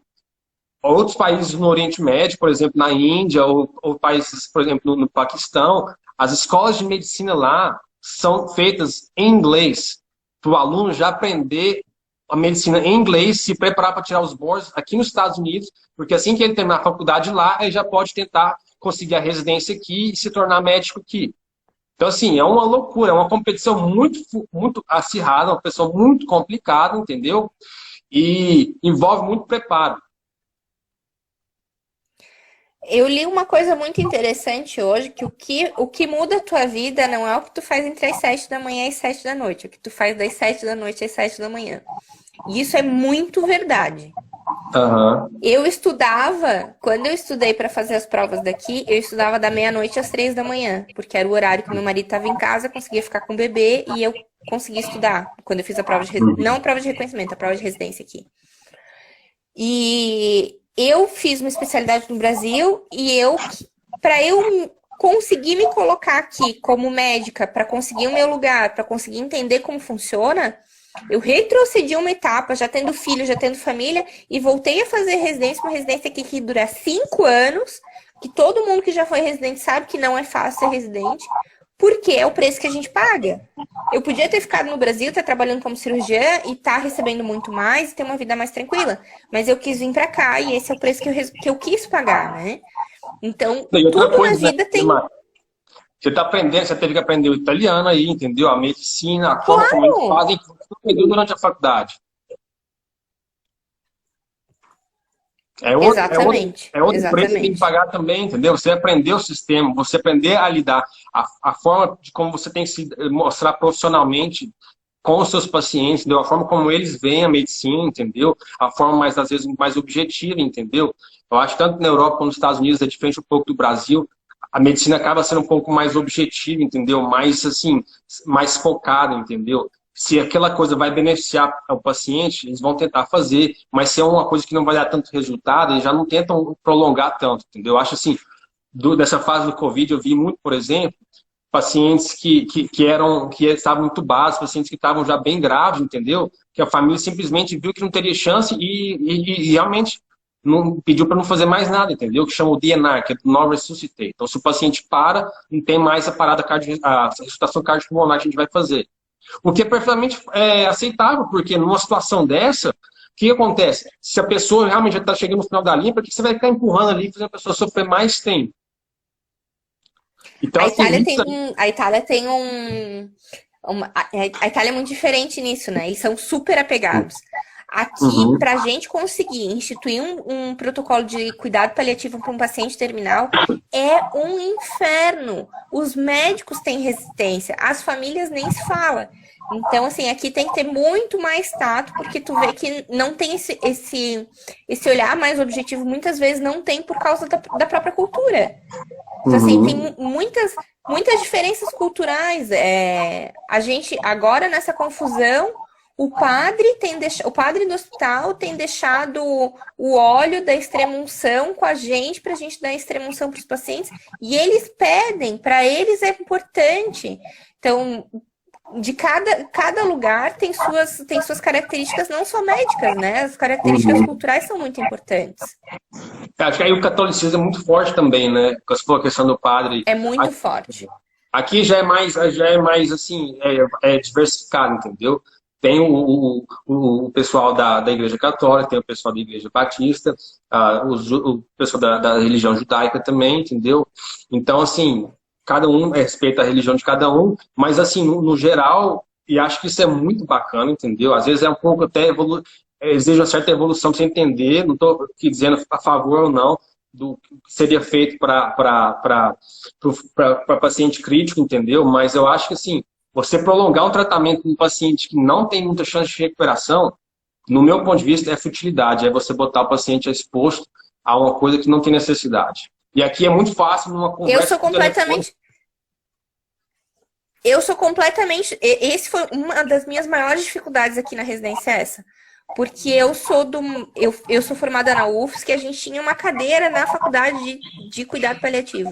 outros países no Oriente Médio, por exemplo, na Índia, ou países, por exemplo, no Paquistão, as escolas de medicina lá são feitas em inglês, para o aluno já aprender a medicina em inglês, se preparar para tirar os boards aqui nos Estados Unidos, porque assim que ele terminar a faculdade lá, ele já pode tentar conseguir a residência aqui e se tornar médico aqui. Então, assim, é uma loucura, é uma competição muito acirrada, uma pessoa muito complicada, entendeu? E envolve muito preparo. Eu li uma coisa muito interessante hoje, que o que muda a tua vida não é o que tu faz entre as 7 da manhã e as 7 da noite, é o que tu faz das 7 da noite às 7 da manhã. E isso é muito verdade. Uhum. Eu estudava, quando eu estudei para fazer as provas daqui, eu estudava da meia-noite às 3 da manhã, porque era o horário que meu marido estava em casa, conseguia ficar com o bebê e eu conseguia estudar, quando eu fiz a prova de não a prova de reconhecimento, a prova de residência aqui. E eu fiz uma especialidade no Brasil e para eu conseguir me colocar aqui como médica, para conseguir o meu lugar, para conseguir entender como funciona, eu retrocedi uma etapa, já tendo filho, já tendo família, e voltei a fazer residência, uma residência aqui que dura 5 anos, que todo mundo que já foi residente sabe que não é fácil ser residente, porque é o preço que a gente paga. Eu podia ter ficado no Brasil, estar trabalhando como cirurgiã e estar recebendo muito mais e ter uma vida mais tranquila. Mas eu quis vir para cá e esse é o preço que eu quis pagar, né? Então, tudo na vida tem... Você está aprendendo, você teve que aprender o italiano aí, entendeu? A medicina, a forma como eles fazem, que você aprendeu durante a faculdade. Exatamente. É outro preço que tem que pagar também, entendeu? Você aprender o sistema, você aprender a lidar, a forma de como você tem que se mostrar profissionalmente com os seus pacientes, entendeu? A forma como eles veem a medicina, entendeu? A forma mais, às vezes, mais objetiva, entendeu? Eu acho que tanto na Europa como nos Estados Unidos é diferente um pouco do Brasil. A medicina acaba sendo um pouco mais objetiva, entendeu? Mais, assim, mais focada, entendeu? se aquela coisa vai beneficiar o paciente, eles vão tentar fazer, mas se é uma coisa que não vai dar tanto resultado, eles já não tentam prolongar tanto, entendeu? Eu acho assim, dessa fase do Covid, eu vi muito, por exemplo, pacientes que estavam muito básicos, pacientes que estavam já bem graves, entendeu? Que a família simplesmente viu que não teria chance e realmente não pediu para não fazer mais nada, entendeu? Que chama o DNR, que é do Non Resuscitate. Então, se o paciente para, não tem mais a ressuscitação cardiopulmonar que a gente vai fazer. O que é perfeitamente aceitável, porque numa situação dessa, o que acontece? Se a pessoa realmente já está chegando no final da linha, por que você vai ficar empurrando ali e fazendo a pessoa sofrer mais tempo? Então, A assim, Itália tem a Itália tem a Itália é muito diferente nisso, né? Eles são super apegados. Aqui, Uhum. para a gente conseguir instituir um protocolo de cuidado paliativo para um paciente terminal, é um inferno. Os médicos têm resistência, as famílias nem se fala. Então, assim, aqui tem que ter muito mais tato, porque tu vê que não tem esse olhar mais objetivo, muitas vezes não tem por causa da própria cultura. Então, assim, tem muitas diferenças culturais. A gente, agora nessa confusão, o padre do hospital tem deixado o óleo da extrema-unção com a gente, para a gente dar extrema-unção para os pacientes, e eles pedem, para eles é importante. Então, de cada lugar tem suas características, não só médicas, né? As características culturais são muito importantes. Acho que aí o catolicismo é muito forte também, né? Com a questão do padre. É muito forte. Aqui já é mais assim, diversificado, entendeu? Tem o pessoal da Igreja Católica, tem o pessoal da Igreja Batista, o pessoal da religião judaica também, entendeu? Então, assim, cada um respeita a religião de cada um, mas, assim, no geral, e acho que isso é muito bacana, entendeu? Às vezes é um pouco até exige uma certa evolução para você entender, não estou aqui dizendo a favor ou não do que seria feito para paciente crítico, entendeu? Mas eu acho que, assim, você prolongar um tratamento com um paciente que não tem muita chance de recuperação, no meu ponto de vista, é futilidade. É você botar o paciente exposto a uma coisa que não tem necessidade. E aqui é muito fácil numa conversa... Eu sou completamente... Esse foi uma das minhas maiores dificuldades aqui na residência, essa. Porque eu sou formada na UFSC, que a gente tinha uma cadeira na faculdade de cuidado paliativo.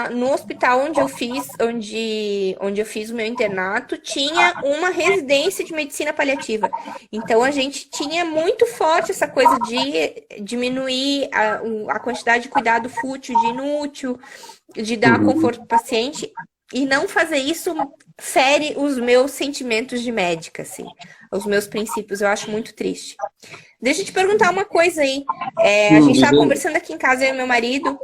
No hospital onde eu fiz o meu internato, tinha uma residência de medicina paliativa. Então, a gente tinha muito forte essa coisa de diminuir a quantidade de cuidado fútil, de inútil, de dar conforto para o paciente. E não fazer isso fere os meus sentimentos de médica, assim. Os meus princípios. Eu acho muito triste. Deixa eu te perguntar uma coisa aí. A gente estava conversando aqui em casa, eu e meu marido.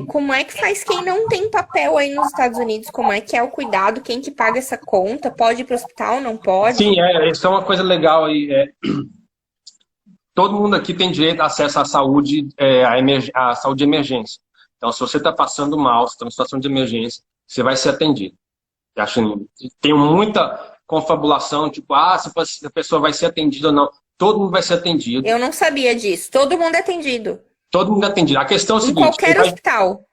Como é que faz quem não tem papel aí nos Estados Unidos? Como é que é o cuidado? Quem que paga essa conta? Pode ir para o hospital? Não pode? Sim, isso é uma coisa legal aí. Todo mundo aqui tem direito a acesso à saúde, à saúde de emergência. Então, se você está passando mal, se está em situação de emergência, você vai ser atendido. Tem muita confabulação, tipo, se a pessoa vai ser atendida ou não. Todo mundo vai ser atendido. Eu não sabia disso. Todo mundo é atendido. Todo mundo é atendido. A questão é o seguinte... Qualquer hospital.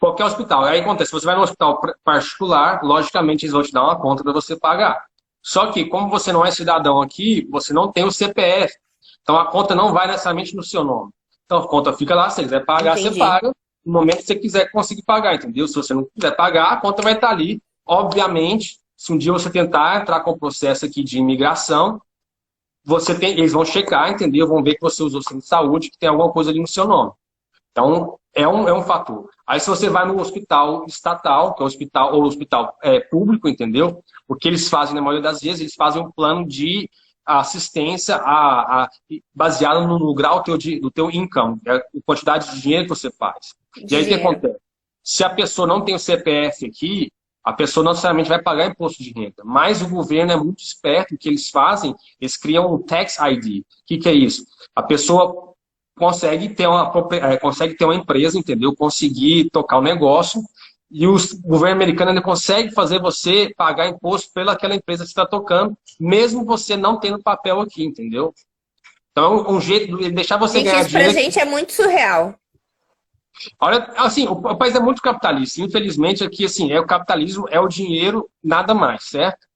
Qualquer hospital. Aí acontece, se você vai no hospital particular, logicamente eles vão te dar uma conta para você pagar. Só que, como você não é cidadão aqui, você não tem o CPF. Então, a conta não vai necessariamente no seu nome. Então, a conta fica lá, se você quiser pagar, Entendi. você paga. No momento que você quiser conseguir pagar, entendeu? Se você não quiser pagar, a conta vai estar ali. Obviamente, se um dia você tentar entrar com o processo aqui de imigração, eles vão checar, entendeu? Vão ver que você usou o centro de saúde, que tem alguma coisa ali no seu nome. Então, é um fator. Aí, se você vai no hospital estatal, que é o hospital público, entendeu? O que eles fazem, na maioria das vezes, eles fazem um plano de assistência baseado no grau do teu income, a quantidade de dinheiro que você faz. E aí, o que acontece? Se a pessoa não tem o CPF aqui, a pessoa não necessariamente vai pagar imposto de renda. Mas o governo é muito esperto. O que eles fazem? Eles criam um Tax ID. O que é isso? A pessoa consegue ter uma empresa, entendeu? Conseguir tocar o negócio. E o governo americano ainda consegue fazer você pagar imposto pelaquela empresa que você está tocando, mesmo você não tendo papel aqui, entendeu? Então, um jeito de deixar você ganhar Isso pra dinheiro... gente é muito surreal. Olha, assim, o país é muito capitalista. Infelizmente, aqui, assim, o capitalismo, é o dinheiro, nada mais, certo?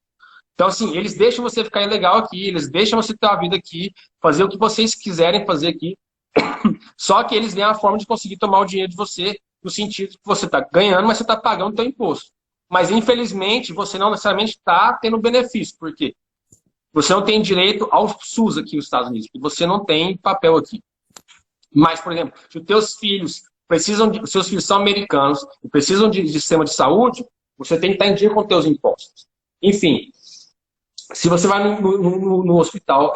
Então, assim, eles deixam você ficar ilegal aqui, eles deixam você ter uma vida aqui, fazer o que vocês quiserem fazer aqui. Só que eles têm a forma de conseguir tomar o dinheiro de você, no sentido que você está ganhando, mas você está pagando o seu imposto. Mas, infelizmente, você não necessariamente está tendo benefício. Por quê? Você não tem direito ao SUS aqui nos Estados Unidos, porque você não tem papel aqui. Mas, por exemplo, se os teus filhos os seus filhos são americanos e precisam de sistema de saúde, você tem que estar em dia com os teus impostos. Enfim, se você vai no hospital,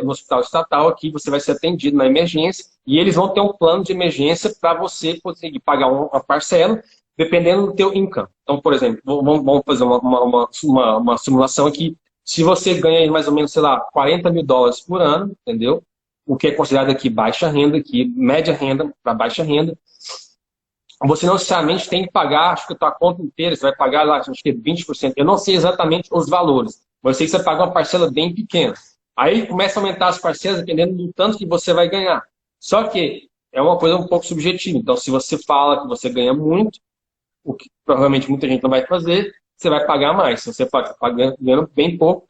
no hospital estatal aqui, você vai ser atendido na emergência e eles vão ter um plano de emergência para você conseguir pagar uma parcela, dependendo do teu income. Então, por exemplo, vamos fazer uma simulação aqui. Se você ganha mais ou menos, sei lá, $40.000 por ano, entendeu? O que é considerado aqui baixa renda, aqui média renda para baixa renda, você não necessariamente tem que pagar, acho que a tua conta inteira, você vai pagar lá, acho que é 20%. Eu não sei exatamente os valores, mas eu sei que você paga uma parcela bem pequena. Aí começa a aumentar as parcelas dependendo do tanto que você vai ganhar. Só que é uma coisa um pouco subjetiva. Então, se você fala que você ganha muito, o que provavelmente muita gente não vai fazer, você vai pagar mais. Se você está ganhando bem pouco,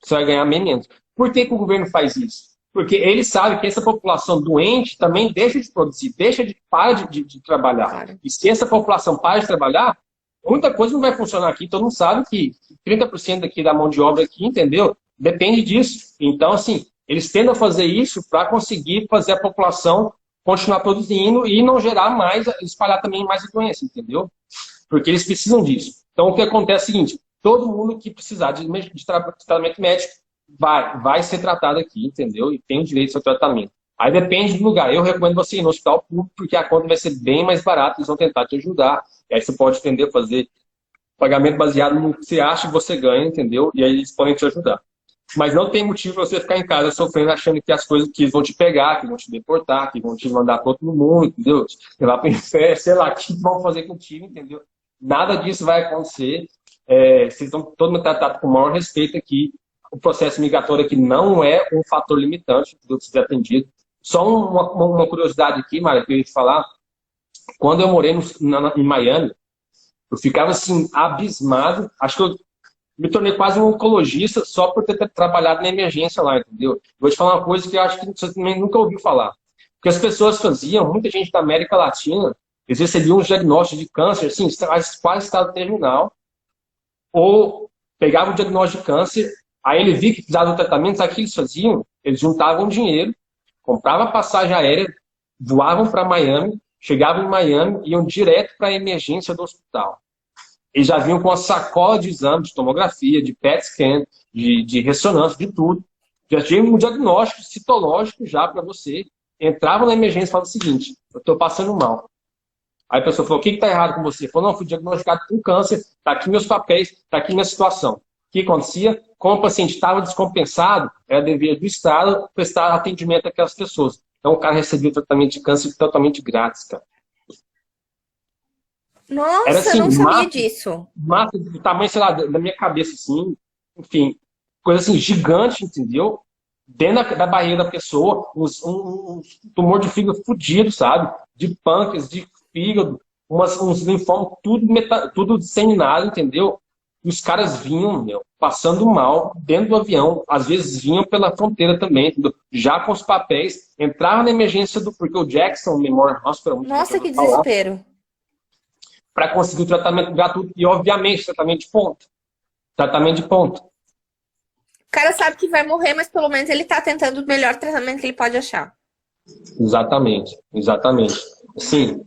você vai ganhar menos. Por que o governo faz isso? Porque ele sabe que essa população doente também deixa de produzir, para de trabalhar. Claro. E se essa população para de trabalhar, muita coisa não vai funcionar aqui. Todo mundo sabe que 30% aqui da mão de obra aqui, entendeu? Depende disso. Então, assim, eles tendem a fazer isso para conseguir fazer a população continuar produzindo e não gerar mais, espalhar também mais a doença, entendeu? Porque eles precisam disso. Então, o que acontece é o seguinte, todo mundo que precisar de tratamento médico vai ser tratado aqui, entendeu? E tem o direito ao seu tratamento. Aí depende do lugar. Eu recomendo você ir no hospital público, porque a conta vai ser bem mais barata, eles vão tentar te ajudar. E aí você pode aprender a fazer pagamento baseado no que você acha que você ganha, entendeu? E aí eles podem te ajudar. Mas não tem motivo para você ficar em casa sofrendo, achando que as coisas que vão te pegar, que vão te deportar, que vão te mandar para outro mundo, entendeu? Levar para o inferno, sei lá, o que vão fazer contigo, entendeu? Nada disso vai acontecer. Vocês estão todo mundo tratado com o maior respeito aqui. O processo migratório aqui não é um fator limitante do ser atendido. Só uma curiosidade aqui, Mara, que eu ia te falar. Quando eu morei em Miami, eu ficava assim, abismado. Acho que eu me tornei quase um oncologista só por ter trabalhado na emergência lá, entendeu? Vou te falar uma coisa que eu acho que você também nunca ouviu falar. O que as pessoas faziam, muita gente da América Latina, eles recebiam um diagnóstico de câncer, assim, quase estado terminal, ou pegavam o diagnóstico de câncer. Aí ele viu que precisava de tratamento, sabe o que eles faziam? Eles juntavam dinheiro, compravam passagem aérea, voavam para Miami, chegavam em Miami e iam direto para a emergência do hospital. Eles já vinham com a sacola de exames, de tomografia, de PET scan, de ressonância, de tudo. Já tinha um diagnóstico citológico já para você. Entravam na emergência e falavam o seguinte, eu estou passando mal. Aí a pessoa falou, o que está errado com você? Falou, não, fui diagnosticado com câncer, está aqui meus papéis, está aqui minha situação. O que acontecia? Como o paciente estava descompensado, era dever do Estado prestar atendimento àquelas pessoas. Então o cara recebia o tratamento de câncer totalmente grátis, cara. Nossa, era, assim, eu não sabia disso. Massa do tamanho, sei lá, da minha cabeça, assim. Enfim, coisa assim, gigante, entendeu? Dentro da barriga da pessoa, um tumor de fígado fudido, sabe? De pâncreas, de fígado, uns linfomas, tudo disseminado, entendeu? E os caras vinham, passando mal dentro do avião, às vezes vinham pela fronteira também, entendeu? Já com os papéis, entravam na emergência porque o Jackson Memorial Hospital... Nossa, que desespero! Para conseguir o tratamento gratuito e, obviamente, tratamento de ponta. Tratamento de ponta. O cara sabe que vai morrer, mas pelo menos ele está tentando o melhor tratamento que ele pode achar. Exatamente, exatamente. Sim.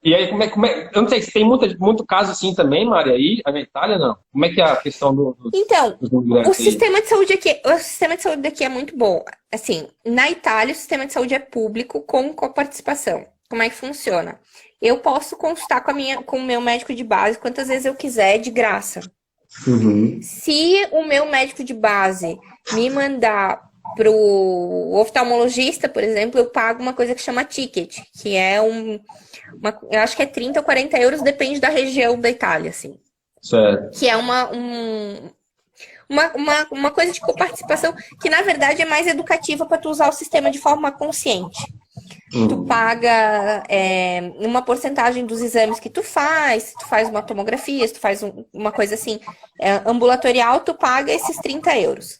E aí, como é, eu não sei se tem muito caso assim também, Maria, aí na Itália, não? Como é que é a questão Então, o sistema de saúde aqui é muito bom. Assim, na Itália, o sistema de saúde é público com coparticipação. Como é que funciona? Eu posso consultar com o meu médico de base quantas vezes eu quiser, de graça. Uhum. Se o meu médico de base me mandar pro oftalmologista, por exemplo, eu pago uma coisa que chama ticket, que é eu acho que é 30 ou 40 euros, depende da região da Itália, assim. Certo. Que é uma coisa de coparticipação que, na verdade, é mais educativa para tu usar o sistema de forma consciente. Tu paga uma porcentagem dos exames que tu faz, se tu faz uma tomografia, se tu faz uma coisa assim, ambulatorial, tu paga esses 30 euros.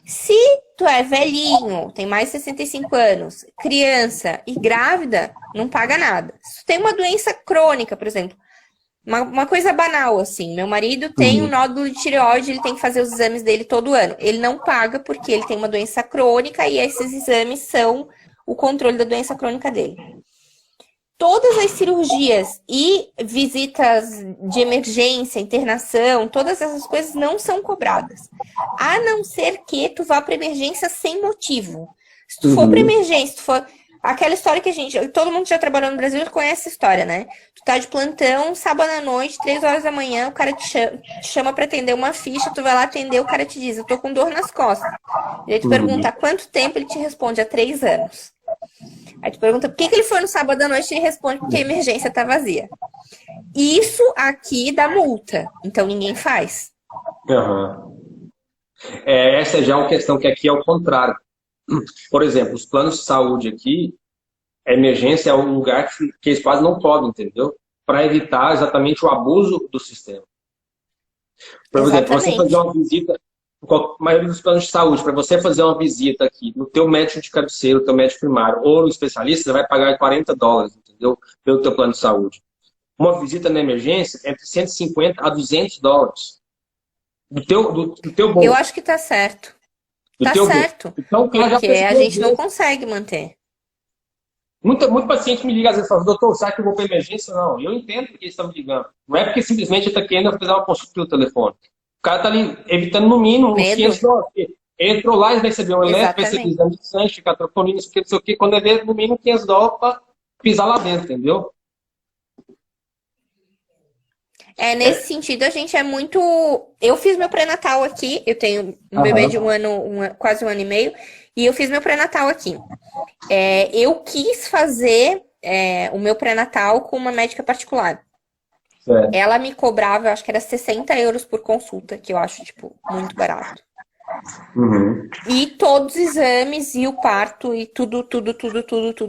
Se tu é velhinho, tem mais de 65 anos, criança e grávida, não paga nada. Se tu tem uma doença crônica, por exemplo, uma coisa banal, assim, meu marido tem um nódulo de tireoide, ele tem que fazer os exames dele todo ano. Ele não paga porque ele tem uma doença crônica e esses exames são o controle da doença crônica dele. Todas as cirurgias e visitas de emergência, internação, todas essas coisas não são cobradas. A não ser que tu vá para emergência sem motivo. Se tu for para emergência, se tu for... Aquela história que todo mundo que já trabalhou no Brasil conhece essa história, né? Tu tá de plantão, sábado à noite, 3 horas da manhã, o cara te chama pra atender uma ficha, tu vai lá atender, o cara te diz, eu tô com dor nas costas. E aí tu pergunta há quanto tempo, ele te responde, há 3 anos. Aí tu pergunta por que ele foi no sábado à noite e ele responde porque a emergência tá vazia. Isso aqui dá multa, então ninguém faz. Essa já é uma questão que aqui é o contrário. Por exemplo, os planos de saúde aqui, a emergência é um lugar que eles quase não podem, entendeu? Para evitar exatamente o abuso do sistema. Por exemplo, você fazer uma visita, a maioria dos planos de saúde, para você fazer uma visita aqui no teu médico de cabeceira, no teu médico primário ou no especialista, você vai pagar $40, entendeu? Pelo teu plano de saúde. Uma visita na emergência é entre $150 a $200. Do teu bolso. Eu acho que tá certo. Tá certo. Então, porque a gente não consegue manter. Muito paciente me liga às vezes e fala, doutor, será que eu vou para emergência? Não, eu entendo porque eles estão me ligando. Não é porque simplesmente ele está querendo fazer uma consulta pelo telefone. O cara está ali evitando no mínimo uns 500 dólares. Entrou lá e recebeu um eletro, recebeu exame de sangue, ficar troponina, não sei o que, quando é ver no mínimo $500 para pisar lá dentro, entendeu? Nesse sentido, a gente é muito... Eu fiz meu pré-natal aqui, eu tenho um bebê de quase um ano e meio, e eu fiz meu pré-natal aqui. Eu quis fazer o meu pré-natal com uma médica particular. Certo. Ela me cobrava, eu acho que era 60 euros por consulta, que eu acho, tipo, muito barato. E todos os exames e o parto e tudo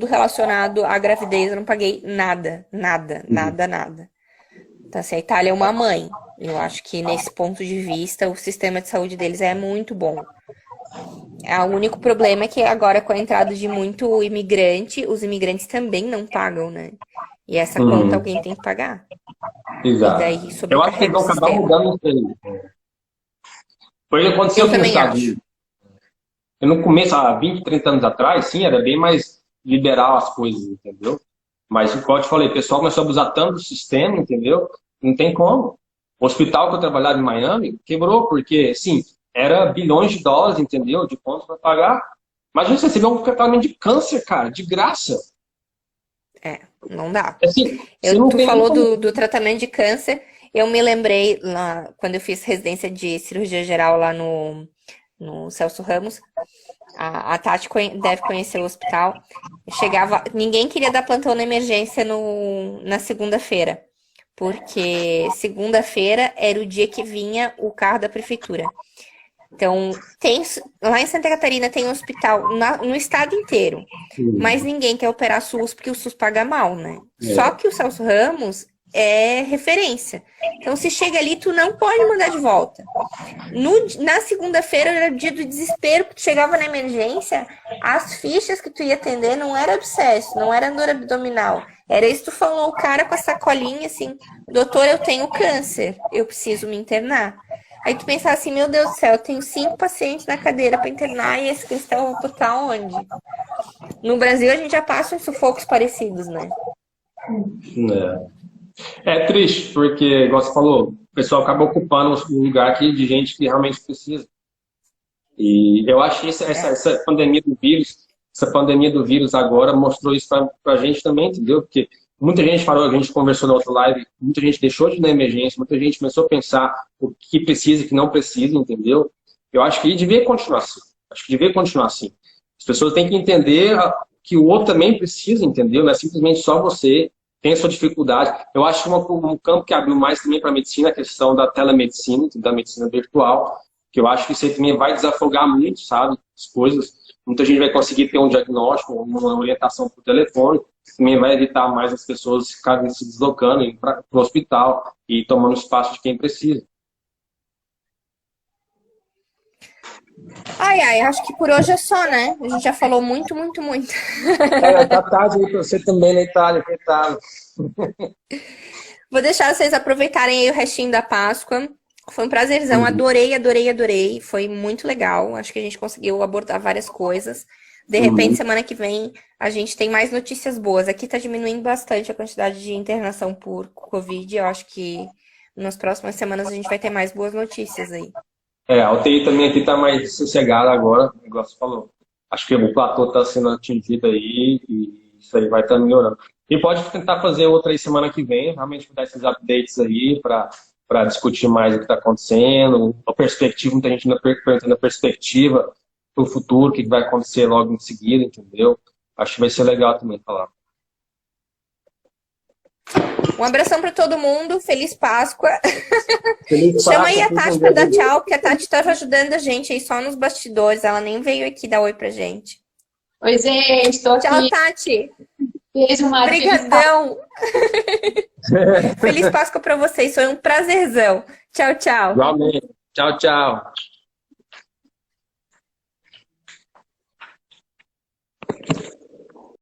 relacionado à gravidez, eu não paguei nada. Então, assim, a Itália é uma mãe. Eu acho que nesse ponto de vista, o sistema de saúde deles é muito bom. O único problema é que agora, com a entrada de muito imigrante, os imigrantes também não pagam, né? E essa conta alguém tem que pagar. Exato. E daí, eu acho que eles vão acabar mudando isso aí. Foi o que aconteceu aqui nos Estados Unidos. No começo, há 20, 30 anos atrás, sim, era bem mais liberal as coisas, entendeu? Mas, como eu te falei, o pessoal começou a abusar tanto do sistema, entendeu? Não tem como. O hospital que eu trabalhava em Miami quebrou, porque, sim, era bilhões de dólares, entendeu? De contas para pagar. Mas você recebeu um tratamento de câncer, cara, de graça. Não dá. Assim, tu falou do tratamento de câncer, eu me lembrei, lá, quando eu fiz residência de cirurgia geral lá no Celso Ramos, a Tati deve conhecer o hospital. Ninguém queria dar plantão na emergência na segunda-feira, porque segunda-feira era o dia que vinha o carro da prefeitura. Então, lá em Santa Catarina tem um hospital no estado inteiro, mas ninguém quer operar SUS porque o SUS paga mal, né? Só que o Celso Ramos é referência. Então, se chega ali, tu não pode mandar de volta. Na segunda-feira era o dia do desespero, que tu chegava na emergência, as fichas que tu ia atender não era abscesso, não era dor abdominal. Era isso que tu falou, o cara com a sacolinha assim, doutor, eu tenho câncer, eu preciso me internar. Aí tu pensava assim, meu Deus do céu, eu tenho 5 pacientes na cadeira para internar e esse cristão vai botar onde? No Brasil a gente já passa uns sufocos parecidos, né? É triste, porque, igual você falou, o pessoal acaba ocupando um lugar aqui de gente que realmente precisa. E eu acho que essa pandemia do vírus agora mostrou isso pra gente também, entendeu? Porque muita gente falou, a gente conversou na outra live, muita gente deixou de ir na emergência, muita gente começou a pensar o que precisa e o que não precisa, entendeu? Eu acho que devia continuar assim. As pessoas têm que entender que o outro também precisa, entendeu? Não é simplesmente só você. Tem a sua dificuldade. Eu acho que um campo que abriu mais também para a medicina é a questão da telemedicina, da medicina virtual, que eu acho que isso aí também vai desafogar muito, sabe, as coisas. muita gente vai conseguir ter um diagnóstico, uma orientação por telefone, também vai evitar mais as pessoas ficarem se deslocando para o hospital e tomando espaço de quem precisa. Ai, acho que por hoje é só, né? A gente já falou muito, muito, muito. Tá tarde aí pra você também na Itália, coitado. Vou deixar vocês aproveitarem aí o restinho da Páscoa. Foi um prazerzão, adorei, adorei, adorei. Foi muito legal. Acho que a gente conseguiu abordar várias coisas. De repente, semana que vem, a gente tem mais notícias boas. Aqui tá diminuindo bastante a quantidade de internação por Covid. Eu acho que nas próximas semanas a gente vai ter mais boas notícias aí. A UTI também aqui tá mais sossegada agora, igual você falou. Acho que o platô tá sendo atingido aí e isso aí vai estar melhorando. E pode tentar fazer outra aí semana que vem, realmente dar esses updates aí para discutir mais o que está acontecendo, a perspectiva, muita gente perguntando a perspectiva para o futuro, o que vai acontecer logo em seguida, entendeu? Acho que vai ser legal também falar. Um abração para todo mundo, feliz Páscoa. Feliz Chama aí a Páscoa, Tati para dar tchau, porque a Tati estava ajudando a gente aí só nos bastidores, ela nem veio aqui dar oi pra gente. Oi, gente, tô aqui. Tchau, Tati. Beijo, Mari. Obrigadão. Feliz Páscoa para vocês, foi um prazerzão. Tchau, tchau. Igualmente. Tchau, tchau.